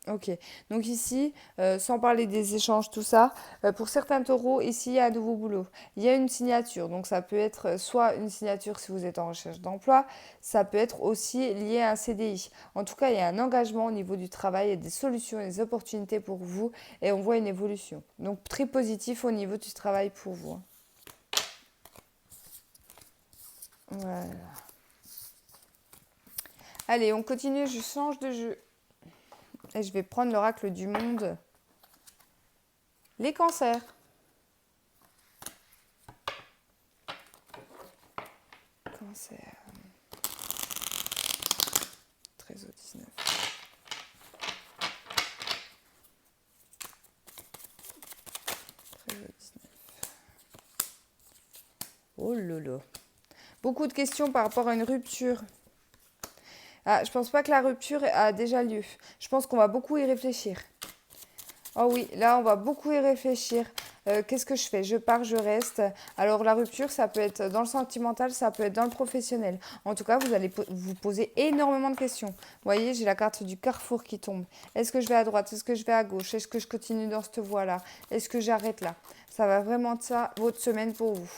Ok, donc ici, sans parler des échanges, tout ça, pour certains taureaux, ici, il y a un nouveau boulot. Il y a une signature, donc ça peut être soit une signature si vous êtes en recherche d'emploi, ça peut être aussi lié à un CDI. En tout cas, il y a un engagement au niveau du travail, il y a des solutions et des opportunités pour vous, et on voit une évolution. Donc très positif au niveau du travail pour vous. Voilà. Allez, on continue, je change de jeu. Et je vais prendre l'oracle du monde. Les cancers. c'est 13 au 19. 13 au 19. Oh lolo. Beaucoup de questions par rapport à une rupture. Ah, je pense pas que la rupture a déjà lieu. Je pense qu'on va beaucoup y réfléchir. Oh oui, là, on va beaucoup y réfléchir. Qu'est-ce que je fais? Je pars, je reste. Alors, la rupture, ça peut être dans le sentimental, ça peut être dans le professionnel. En tout cas, vous allez vous poser énormément de questions. Vous voyez, j'ai la carte du carrefour qui tombe. Est-ce que je vais à droite? Est-ce que je vais à gauche? Est-ce que je continue dans cette voie-là? Est-ce que j'arrête là? Ça va vraiment être ça, votre semaine pour vous.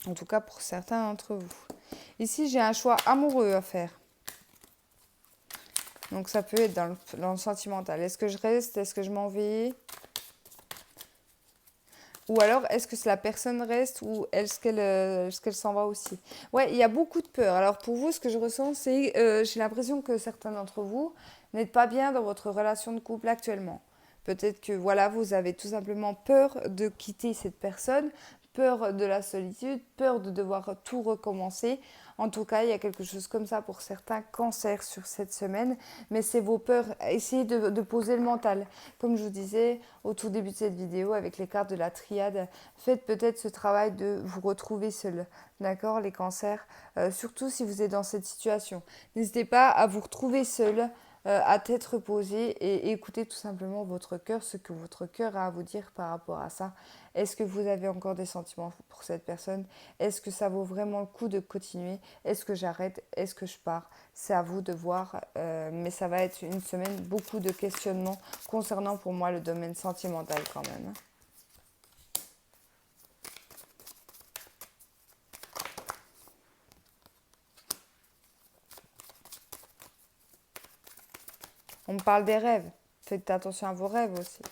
En tout cas, pour certains d'entre vous. Ici, j'ai un choix amoureux à faire. Donc, ça peut être dans le sentimental. Est-ce que je reste? Est-ce que je m'en vais? Ou alors, est-ce que la personne reste ou est-ce qu'elle s'en va aussi? Ouais, il y a beaucoup de peur. Alors, pour vous, ce que je ressens, c'est j'ai l'impression que certains d'entre vous n'êtes pas bien dans votre relation de couple actuellement. Peut-être que voilà, vous avez tout simplement peur de quitter cette personne, peur de la solitude, peur de devoir tout recommencer. En tout cas, il y a quelque chose comme ça pour certains cancers sur cette semaine, mais c'est vos peurs. Essayez de poser le mental. Comme je vous disais au tout début de cette vidéo avec les cartes de la triade, faites peut-être ce travail de vous retrouver seul. D'accord, les cancers, surtout si vous êtes dans cette situation. N'hésitez pas à vous retrouver seul, à tête reposée et écoutez tout simplement votre cœur, ce que votre cœur a à vous dire par rapport à ça. Est-ce que vous avez encore des sentiments pour cette personne? Est-ce que ça vaut vraiment le coup de continuer? Est-ce que j'arrête? Est-ce que je pars? C'est à vous de voir, mais ça va être une semaine beaucoup de questionnements concernant pour moi le domaine sentimental quand même. On me parle des rêves. Faites attention à vos rêves aussi.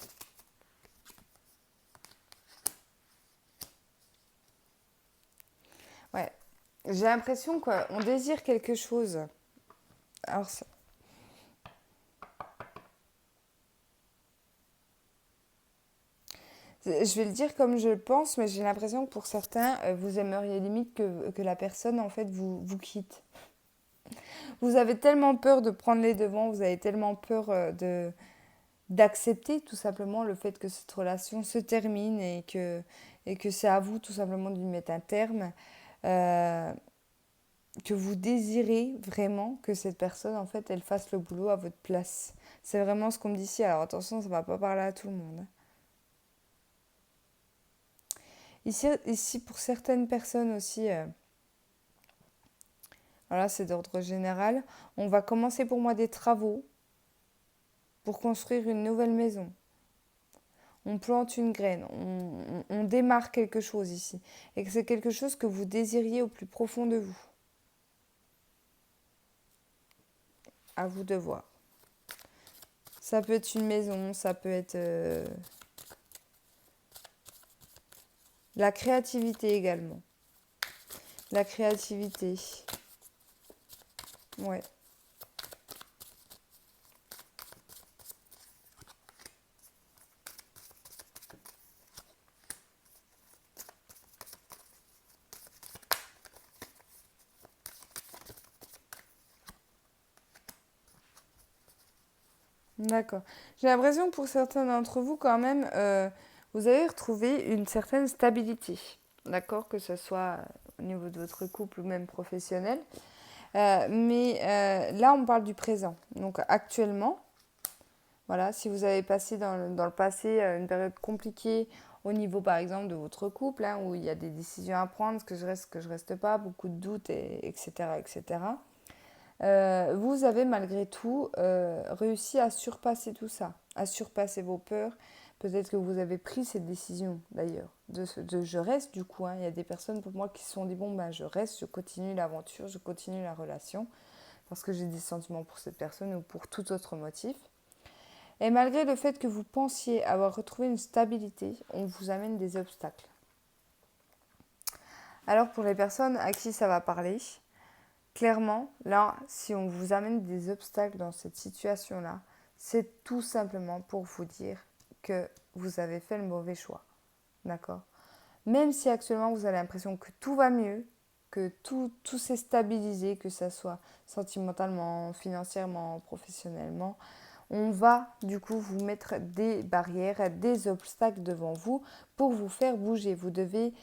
Ouais. J'ai l'impression qu'on désire quelque chose. Alors, je vais le dire comme je le pense, mais j'ai l'impression que pour certains, vous aimeriez limite que la personne, en fait, vous quitte. Vous avez tellement peur de prendre les devants, vous avez tellement peur d'accepter tout simplement le fait que cette relation se termine et que c'est à vous tout simplement de lui mettre un terme. Euh, que vous désirez vraiment que cette personne, en fait, elle fasse le boulot à votre place. C'est vraiment ce qu'on me dit ici. Alors attention, ça ne va pas parler à tout le monde. Ici pour certaines personnes aussi, voilà, c'est d'ordre général, on va commencer pour moi des travaux pour construire une nouvelle maison. On plante une graine, on démarre quelque chose ici. Et que c'est quelque chose que vous désiriez au plus profond de vous. À vous de voir. Ça peut être une maison, ça peut être la créativité également. La créativité. Ouais. D'accord. J'ai l'impression que pour certains d'entre vous, quand même, vous avez retrouvé une certaine stabilité. D'accord? Que ce soit au niveau de votre couple ou même professionnel. Mais là, on parle du présent. Donc actuellement, voilà, si vous avez passé dans le passé une période compliquée au niveau, par exemple, de votre couple, hein, où il y a des décisions à prendre, ce que je reste pas, beaucoup de doutes, etc., etc. Vous avez malgré tout réussi à surpasser tout ça, à surpasser vos peurs. Peut-être que vous avez pris cette décision d'ailleurs, de je reste du coup. Hein. Il y a des personnes pour moi qui se sont dit bon ben je reste, je continue l'aventure, je continue la relation parce que j'ai des sentiments pour cette personne ou pour tout autre motif. Et malgré le fait que vous pensiez avoir retrouvé une stabilité, on vous amène des obstacles. Alors pour les personnes à qui ça va parler, clairement, là, si on vous amène des obstacles dans cette situation-là, c'est tout simplement pour vous dire que vous avez fait le mauvais choix. D'accord? Même si actuellement vous avez l'impression que tout va mieux, que tout s'est stabilisé, que ce soit sentimentalement, financièrement, professionnellement, on va du coup vous mettre des barrières, des obstacles devant vous pour vous faire bouger. Vous devez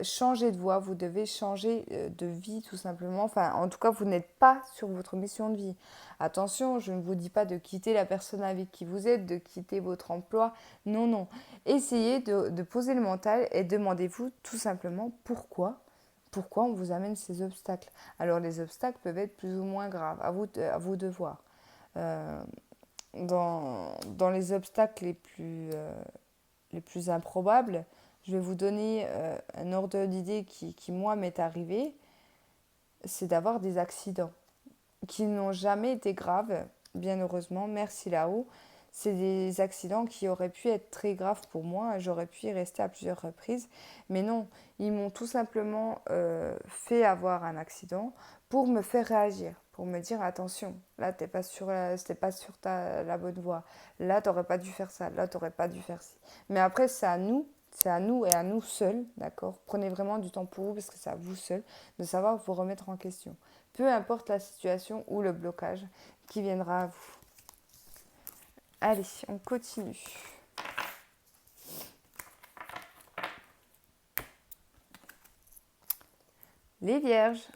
changer de voie, vous devez changer de vie tout simplement. Enfin, en tout cas, vous n'êtes pas sur votre mission de vie. Attention, je ne vous dis pas de quitter la personne avec qui vous êtes, de quitter votre emploi. Non, non. Essayez de poser le mental et demandez-vous tout simplement pourquoi on vous amène ces obstacles. Alors, les obstacles peuvent être plus ou moins graves, à vous de voir. Euh, dans les obstacles les plus improbables, je vais vous donner un ordre d'idée qui, moi, m'est arrivé, c'est d'avoir des accidents qui n'ont jamais été graves, bien heureusement, merci là-haut. C'est des accidents qui auraient pu être très graves pour moi, j'aurais pu y rester à plusieurs reprises, mais non, ils m'ont tout simplement fait avoir un accident pour me faire réagir, pour me dire attention, là t'es pas sur la bonne voie, là t'aurais pas dû faire ça, là t'aurais pas dû faire ci. Mais après c'est à nous et à nous seuls, d'accord? Prenez vraiment du temps pour vous parce que c'est à vous seuls de savoir vous remettre en question. Peu importe la situation ou le blocage qui viendra à vous. Allez, on continue. Les vierges.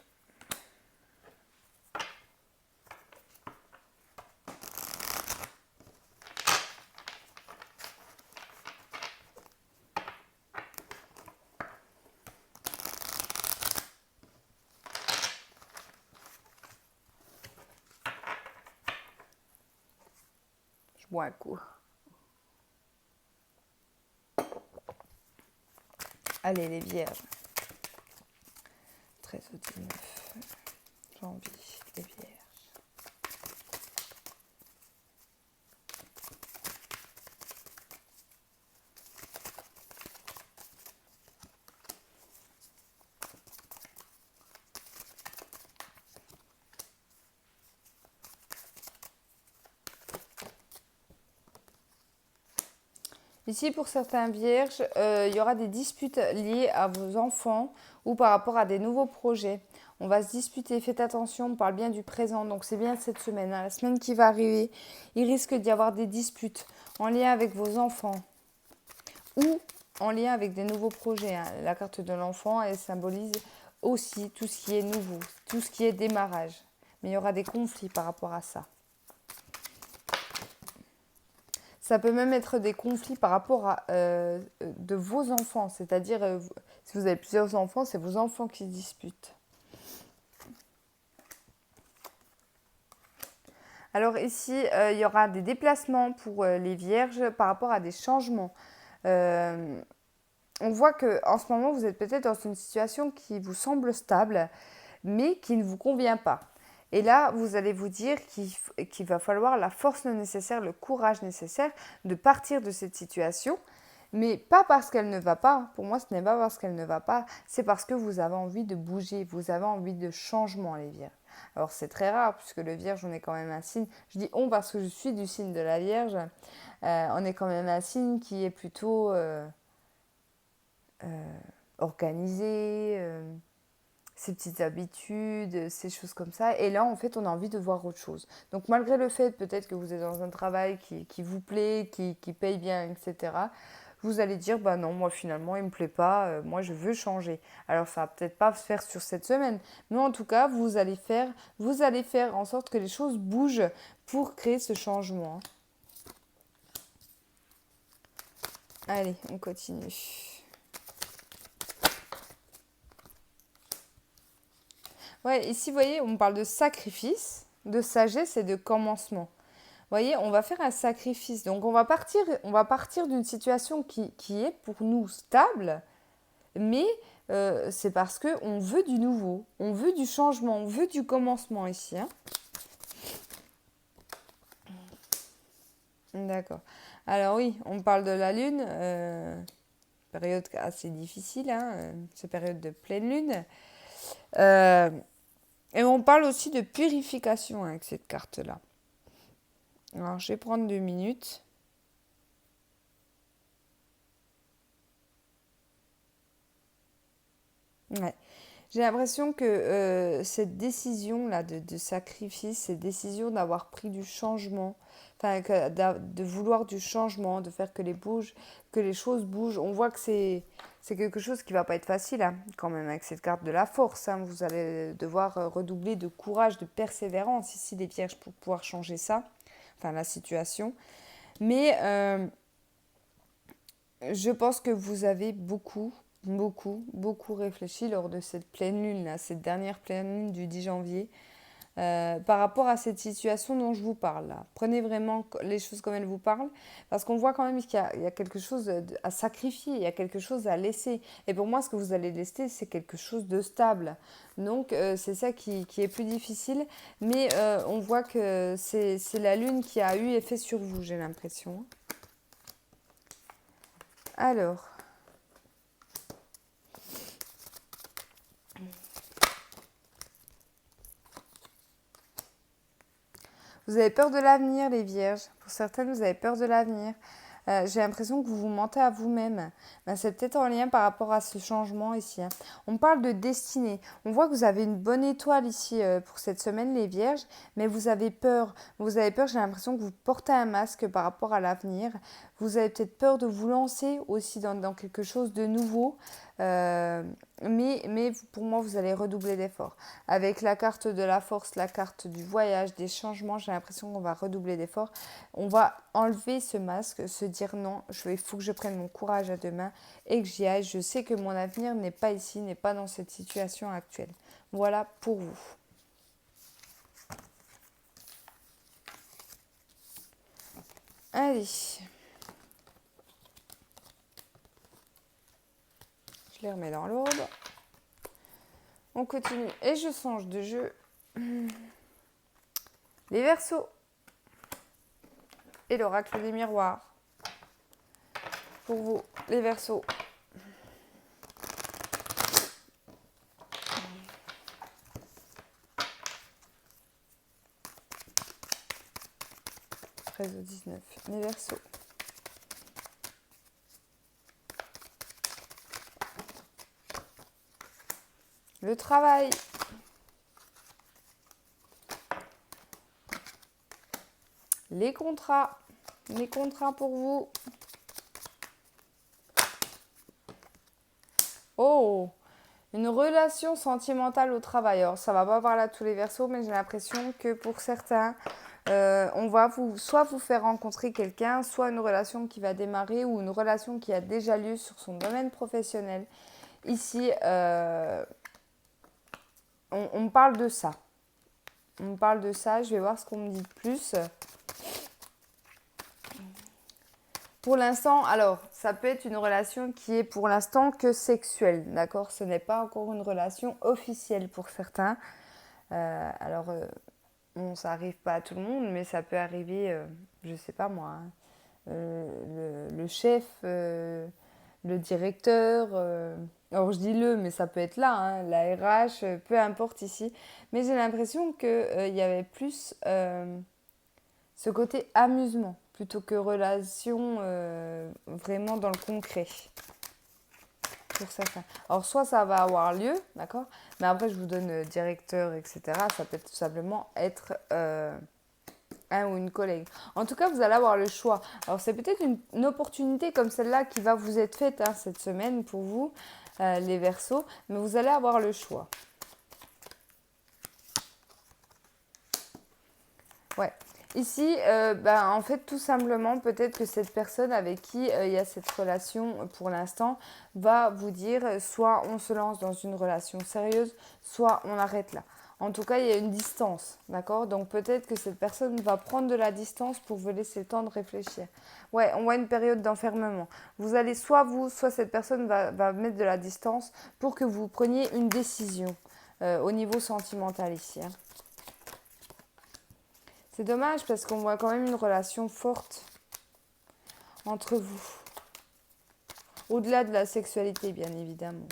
Je bois un coup. Allez, les vierges. 13 au 19 janvier, les vierges. Ici, pour certains vierges, il y aura des disputes liées à vos enfants ou par rapport à des nouveaux projets. On va se disputer, faites attention, on parle bien du présent, donc c'est bien cette semaine. Hein. La semaine qui va arriver, il risque d'y avoir des disputes en lien avec vos enfants ou en lien avec des nouveaux projets. Hein. La carte de l'enfant, elle symbolise aussi tout ce qui est nouveau, tout ce qui est démarrage. Mais il y aura des conflits par rapport à ça. Ça peut même être des conflits par rapport à de vos enfants, c'est-à-dire si vous avez plusieurs enfants, c'est vos enfants qui se disputent. Alors ici, il y aura des déplacements pour les vierges par rapport à des changements. On voit qu'en ce moment, vous êtes peut-être dans une situation qui vous semble stable, mais qui ne vous convient pas. Et là, vous allez vous dire qu'il va falloir la force nécessaire, le courage nécessaire de partir de cette situation. Mais pas parce qu'elle ne va pas. Pour moi, ce n'est pas parce qu'elle ne va pas. C'est parce que vous avez envie de bouger. Vous avez envie de changement, les vierges. Alors, c'est très rare puisque le vierge, on est quand même un signe. Je dis on parce que je suis du signe de la vierge. On est quand même un signe qui est plutôt organisé. Ses petites habitudes, ces choses comme ça. Et là, en fait, on a envie de voir autre chose. Donc, malgré le fait peut-être que vous êtes dans un travail qui vous plaît, qui paye bien, etc., vous allez dire, bah non, moi finalement, il ne me plaît pas, moi je veux changer. Alors, ça va peut-être pas se faire sur cette semaine, mais en tout cas, vous allez faire en sorte que les choses bougent pour créer ce changement. Allez, on continue. Ouais, ici, vous voyez, on parle de sacrifice, de sagesse et de commencement. Vous voyez, on va faire un sacrifice. Donc, on va partir d'une situation qui est pour nous stable, mais c'est parce qu'on veut du nouveau, on veut du changement, on veut du commencement ici. Hein. D'accord. Alors oui, on parle de la lune, période assez difficile, hein, cette période de pleine lune. Et on parle aussi de purification avec cette carte-là. Alors, je vais prendre 2 minutes. Ouais. J'ai l'impression que cette décision-là de sacrifice, cette décision d'avoir pris du changement, enfin, de vouloir du changement, de faire que les choses bougent, on voit que c'est quelque chose qui va pas être facile, hein, quand même, avec cette carte de la force. Hein. Vous allez devoir redoubler de courage, de persévérance ici, les vierges, pour pouvoir changer ça, enfin, la situation. Mais je pense que vous avez beaucoup réfléchi lors de cette pleine lune, là, cette dernière pleine lune du 10 janvier, par rapport à cette situation dont je vous parle. Là. Prenez vraiment les choses comme elles vous parlent, parce qu'on voit quand même il y a quelque chose à sacrifier, il y a quelque chose à laisser. Et pour moi, ce que vous allez laisser, c'est quelque chose de stable. Donc, c'est ça qui est plus difficile, mais on voit que c'est la lune qui a eu effet sur vous, j'ai l'impression. Alors, vous avez peur de l'avenir, les vierges. Pour certaines, vous avez peur de l'avenir. J'ai l'impression que vous vous mentez à vous-même. Ben, c'est peut-être en lien par rapport à ce changement ici. Hein. On parle de destinée. On voit que vous avez une bonne étoile ici pour cette semaine, les vierges, mais vous avez peur. Vous avez peur, j'ai l'impression que vous portez un masque par rapport à l'avenir. Vous avez peut-être peur de vous lancer aussi dans quelque chose de nouveau. Mais pour moi, vous allez redoubler d'efforts. Avec la carte de la force, la carte du voyage, des changements, j'ai l'impression qu'on va redoubler d'efforts. On va enlever ce masque, se dire non, il faut que je prenne mon courage à deux mains et que j'y aille. Je sais que mon avenir n'est pas ici, n'est pas dans cette situation actuelle. Voilà pour vous. Allez. Je les remets dans l'ordre. On continue et je change de jeu. Les Verseaux et l'oracle des miroirs. Pour vous, les Verseaux. Au 19, les Verseaux. Le travail. Les contrats pour vous. Oh, une relation sentimentale au travail. Alors, ça va pas parler à tous les Verseaux, mais j'ai l'impression que pour certains, on va soit vous faire rencontrer quelqu'un, soit une relation qui va démarrer ou une relation qui a déjà lieu sur son domaine professionnel. Ici, on parle de ça. On parle de ça, je vais voir ce qu'on me dit de plus. Pour l'instant, alors, ça peut être une relation qui est pour l'instant que sexuelle, d'accord? Ce n'est pas encore une relation officielle pour certains. Bon, ça n'arrive pas à tout le monde, mais ça peut arriver, je ne sais pas moi, hein, le chef, le directeur, alors je dis le, mais ça peut être là, hein, la RH, peu importe ici. Mais j'ai l'impression qu'il y avait plus ce côté amusement plutôt que relation vraiment dans le concret pour certains. Alors soit ça va avoir lieu, d'accord, mais après je vous donne directeur, etc. Ça peut tout simplement être un ou une collègue. En tout cas, vous allez avoir le choix. Alors c'est peut-être une opportunité comme celle-là qui va vous être faite hein, cette semaine pour vous, les Verseaux, mais vous allez avoir le choix. Ouais. Ici, en fait, tout simplement, peut-être que cette personne avec qui il y a cette relation pour l'instant va vous dire soit on se lance dans une relation sérieuse, soit on arrête là. En tout cas, il y a une distance, d'accord? Donc peut-être que cette personne va prendre de la distance pour vous laisser le temps de réfléchir. Ouais, on voit une période d'enfermement. Vous allez soit vous, soit cette personne va mettre de la distance pour que vous preniez une décision au niveau sentimental ici. Hein. C'est dommage parce qu'on voit quand même une relation forte entre vous. Au-delà de la sexualité, bien évidemment.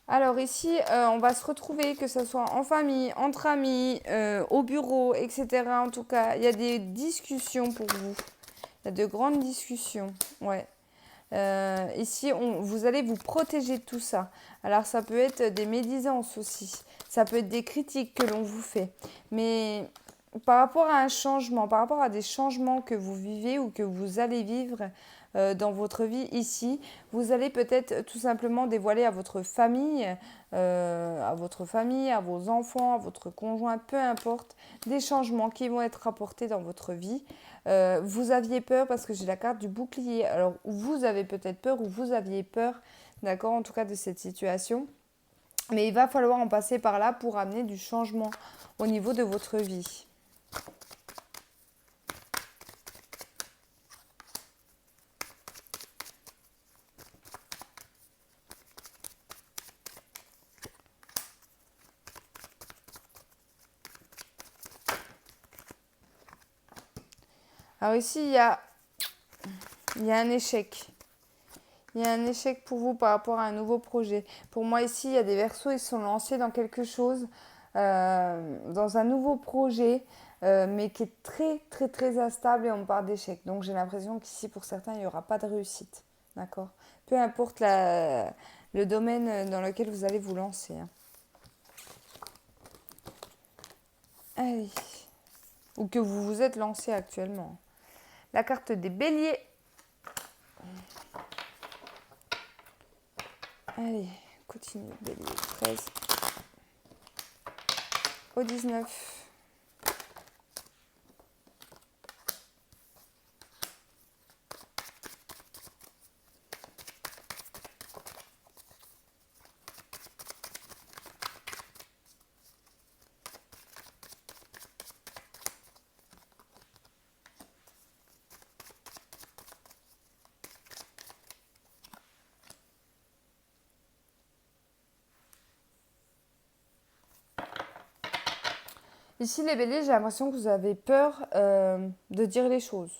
Alors ici, on va se retrouver, que ce soit en famille, entre amis, au bureau, etc. En tout cas, il y a des discussions pour vous. Il y a de grandes discussions, ouais. Ici, vous allez vous protéger de tout ça. Alors, ça peut être des médisances aussi. Ça peut être des critiques que l'on vous fait. Mais par rapport à un changement, par rapport à des changements que vous vivez ou que vous allez vivre dans votre vie ici, vous allez peut-être tout simplement dévoiler à votre famille, à vos enfants, à votre conjoint, peu importe, des changements qui vont être apportés dans votre vie. Vous aviez peur parce que j'ai la carte du bouclier. Alors, vous avez peut-être peur ou vous aviez peur, d'accord, en tout cas de cette situation. Mais il va falloir en passer par là pour amener du changement au niveau de votre vie. Alors ici, il y a un échec. Il y a un échec pour vous par rapport à un nouveau projet. Pour moi, ici, il y a des Verseaux, ils sont lancés dans quelque chose, dans un nouveau projet, mais qui est très, très, très instable et on parle d'échec. Donc, j'ai l'impression qu'ici, pour certains, il n'y aura pas de réussite. D'accord? Peu importe le domaine dans lequel vous allez vous lancer. Hein. Allez. Ou que vous vous êtes lancé actuellement. La carte des Béliers. Allez, continue. Bélier 13 au 19. Ici, les béliers, j'ai l'impression que vous avez peur de dire les choses.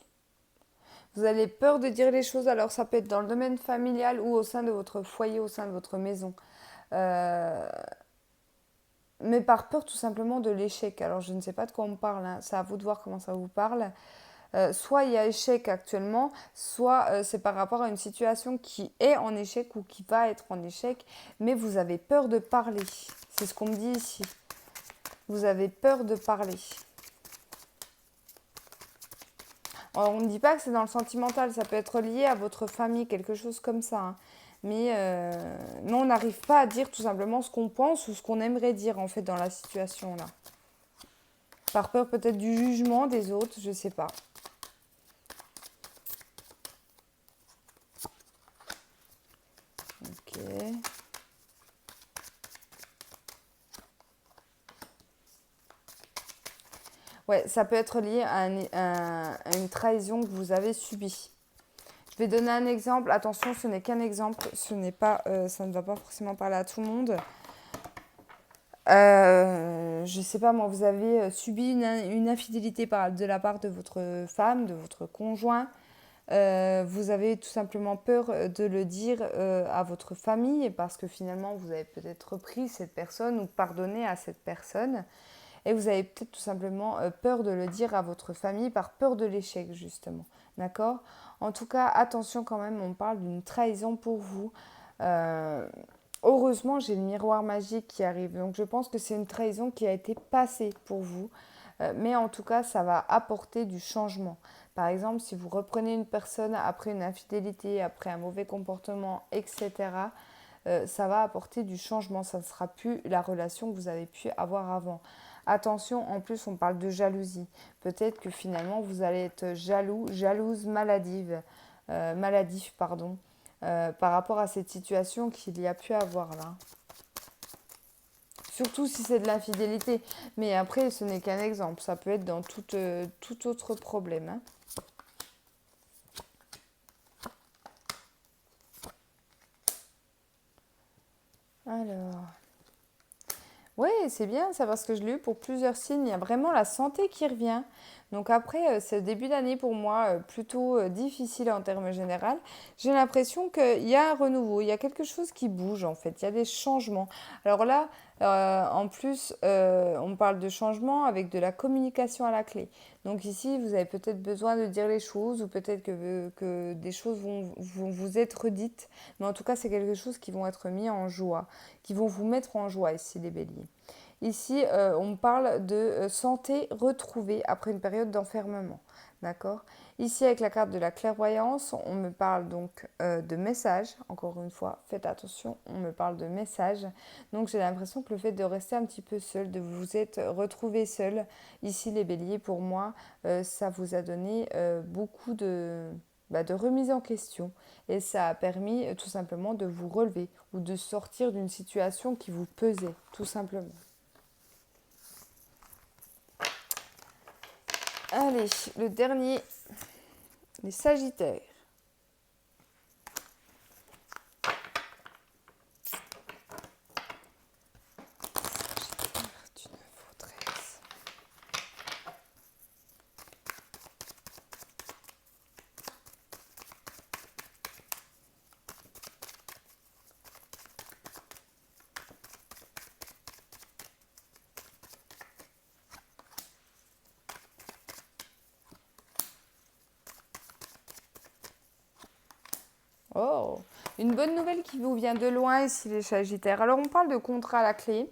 Vous avez peur de dire les choses, alors ça peut être dans le domaine familial ou au sein de votre foyer, au sein de votre maison. Euh, mais par peur tout simplement de l'échec. Alors je ne sais pas de quoi on parle, hein. C'est à vous de voir comment ça vous parle. Soit il y a échec actuellement, soit c'est par rapport à une situation qui est en échec ou qui va être en échec, mais vous avez peur de parler. C'est ce qu'on me dit ici. Vous avez peur de parler. Alors, on ne dit pas que c'est dans le sentimental, ça peut être lié à votre famille, quelque chose comme ça. Hein. Mais on n'arrive pas à dire tout simplement ce qu'on pense ou ce qu'on aimerait dire en fait dans la situation là. Par peur peut-être du jugement des autres, je ne sais pas. Ok. Ouais, ça peut être lié à une trahison que vous avez subie. Je vais donner un exemple. Attention, ce n'est qu'un exemple. Ça ne va pas forcément parler à tout le monde. Je ne sais pas, moi, vous avez subi une infidélité de la part de votre femme, de votre conjoint. Vous avez tout simplement peur de le dire à votre famille parce que finalement, vous avez peut-être repris cette personne ou pardonné à cette personne. Et vous avez peut-être tout simplement peur de le dire à votre famille par peur de l'échec, justement. D'accord? En tout cas, attention quand même, on parle d'une trahison pour vous. Euh, Heureusement, j'ai le miroir magique qui arrive. Donc, je pense que c'est une trahison qui a été passée pour vous. Mais en tout cas, ça va apporter du changement. Par exemple, si vous reprenez une personne après une infidélité, après un mauvais comportement, etc., ça va apporter du changement. Ça ne sera plus la relation que vous avez pu avoir avant. Attention, en plus, on parle de jalousie. Peut-être que finalement, vous allez être jalouse, maladif, pardon, par rapport à cette situation qu'il y a pu avoir là. Surtout si c'est de l'infidélité. Mais après, ce n'est qu'un exemple. Ça peut être dans tout autre problème. Hein. Alors, oui, c'est bien ça parce que je l'ai eu pour plusieurs signes. Il y a vraiment la santé qui revient. Donc après, ce début d'année pour moi plutôt difficile en termes généraux. J'ai l'impression qu'il y a un renouveau, il y a quelque chose qui bouge en fait, il y a des changements. Alors là, en plus, on parle de changement avec de la communication à la clé. Donc ici, vous avez peut-être besoin de dire les choses ou peut-être que des choses vont vous être dites. Mais en tout cas, c'est quelque chose qui vont être mis en joie, qui vont vous mettre en joie ici, les béliers. Ici, on parle de santé retrouvée après une période d'enfermement. D'accord. Ici, avec la carte de la clairvoyance, on me parle donc de messages. Encore une fois, faites attention, on me parle de messages. Donc, j'ai l'impression que le fait de rester un petit peu seul, de vous être retrouvé seul, ici, les béliers, pour moi, ça vous a donné beaucoup de remise en question. Et ça a permis tout simplement de vous relever ou de sortir d'une situation qui vous pesait, tout simplement. Allez, le dernier, les Sagittaires. Sagittaire du 9 au 13. Oh, une bonne nouvelle qui vous vient de loin ici les Sagittaires. Alors on parle de contrat à la clé.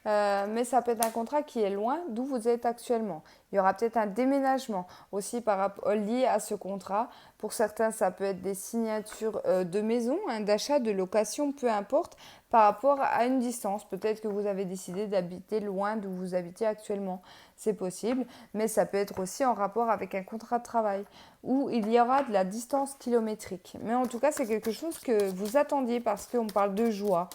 Mais ça peut être un contrat qui est loin d'où vous êtes actuellement. Il y aura peut-être un déménagement aussi lié à ce contrat. Pour certains, ça peut être des signatures de maison, d'achat, de location, peu importe, par rapport à une distance. Peut-être que vous avez décidé d'habiter loin d'où vous habitez actuellement. C'est possible, mais ça peut être aussi en rapport avec un contrat de travail où il y aura de la distance kilométrique. Mais en tout cas, c'est quelque chose que vous attendiez parce qu'on parle de joie.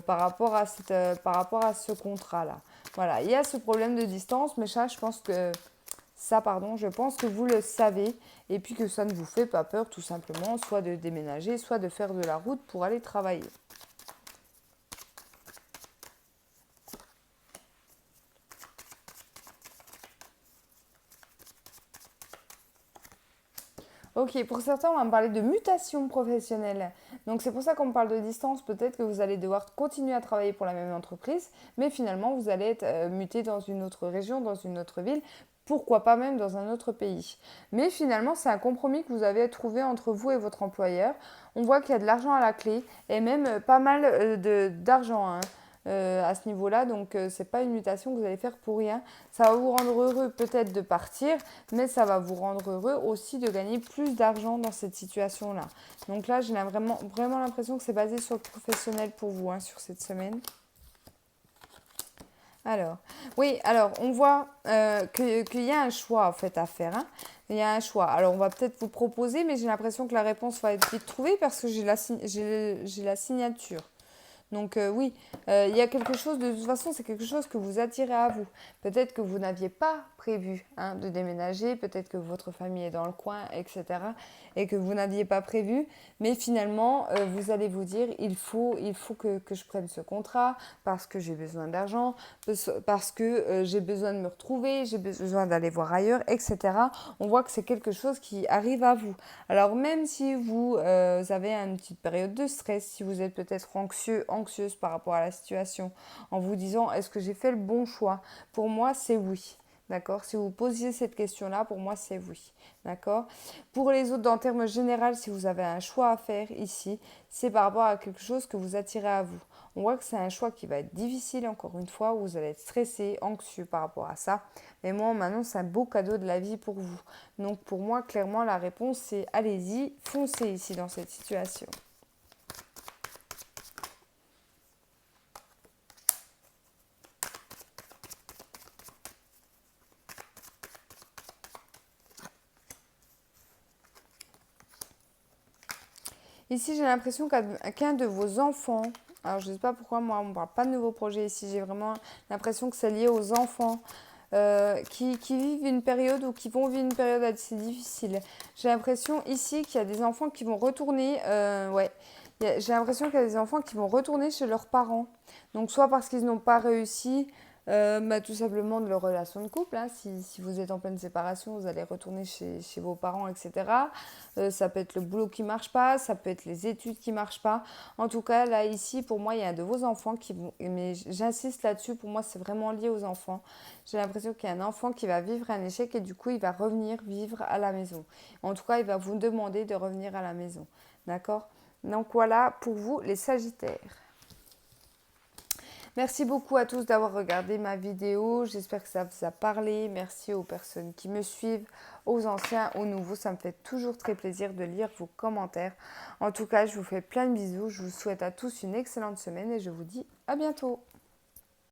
Par rapport à ce contrat-là. Voilà, il y a ce problème de distance, mais ça, je pense que vous le savez et puis que ça ne vous fait pas peur tout simplement, soit de déménager, soit de faire de la route pour aller travailler. Ok, pour certains, on va me parler de mutation professionnelle. Donc c'est pour ça qu'on me parle de distance. Peut-être que vous allez devoir continuer à travailler pour la même entreprise, mais finalement, vous allez être muté dans une autre région, dans une autre ville, pourquoi pas même dans un autre pays. Mais finalement, c'est un compromis que vous avez trouvé entre vous et votre employeur. On voit qu'il y a de l'argent à la clé et même pas mal d'argent, hein, à ce niveau-là. Donc, ce n'est pas une mutation que vous allez faire pour rien. Ça va vous rendre heureux peut-être de partir, mais ça va vous rendre heureux aussi de gagner plus d'argent dans cette situation-là. Donc là, j'ai vraiment l'impression que c'est basé sur le professionnel pour vous, hein, sur cette semaine. Alors, oui, alors on voit qu'il y a un choix en fait à faire, hein. Il y a un choix. Alors, on va peut-être vous proposer, mais j'ai l'impression que la réponse va être vite trouvée parce que j'ai la signature. Donc oui, il y a quelque chose, de toute façon, c'est quelque chose que vous attirez à vous. Peut-être que vous n'aviez pas prévu, hein, de déménager, peut-être que votre famille est dans le coin, etc. Et que vous n'aviez pas prévu, mais finalement, vous allez vous dire, il faut que je prenne ce contrat parce que j'ai besoin d'argent, parce que j'ai besoin de me retrouver, j'ai besoin d'aller voir ailleurs, etc. On voit que c'est quelque chose qui arrive à vous. Alors même si vous avez une petite période de stress, si vous êtes peut-être anxieuse par rapport à la situation, en vous disant est-ce que j'ai fait le bon choix? Pour moi, c'est oui. D'accord. Si vous posiez cette question-là, pour moi, c'est oui. D'accord. Pour les autres, en termes généraux, si vous avez un choix à faire ici, c'est par rapport à quelque chose que vous attirez à vous. On voit que c'est un choix qui va être difficile, encore une fois, où vous allez être stressé, anxieux par rapport à ça. Mais moi, on m'annonce un beau cadeau de la vie pour vous. Donc, pour moi, clairement, la réponse, c'est allez-y, foncez ici dans cette situation. Ici, j'ai l'impression qu'un de vos enfants, alors je ne sais pas pourquoi moi, on ne parle pas de nouveaux projets ici, j'ai vraiment l'impression que c'est lié aux enfants qui vivent une période ou qui vont vivre une période assez difficile. J'ai l'impression ici qu'il y a des enfants qui vont retourner, ouais, j'ai l'impression qu'il y a des enfants qui vont retourner chez leurs parents. Donc soit parce qu'ils n'ont pas réussi, Tout simplement de leur relation de couple. Hein. Si vous êtes en pleine séparation, vous allez retourner chez vos parents, etc. Ça peut être le boulot qui ne marche pas, ça peut être les études qui ne marchent pas. En tout cas, là, ici, pour moi, il y a un de vos enfants qui vont... Mais j'insiste là-dessus, pour moi, c'est vraiment lié aux enfants. J'ai l'impression qu'il y a un enfant qui va vivre un échec et du coup, il va revenir vivre à la maison. En tout cas, il va vous demander de revenir à la maison. D'accord? Donc voilà pour vous, les Sagittaires. Merci beaucoup à tous d'avoir regardé ma vidéo. J'espère que ça vous a parlé. Merci aux personnes qui me suivent, aux anciens, aux nouveaux. Ça me fait toujours très plaisir de lire vos commentaires. En tout cas, je vous fais plein de bisous. Je vous souhaite à tous une excellente semaine et je vous dis à bientôt.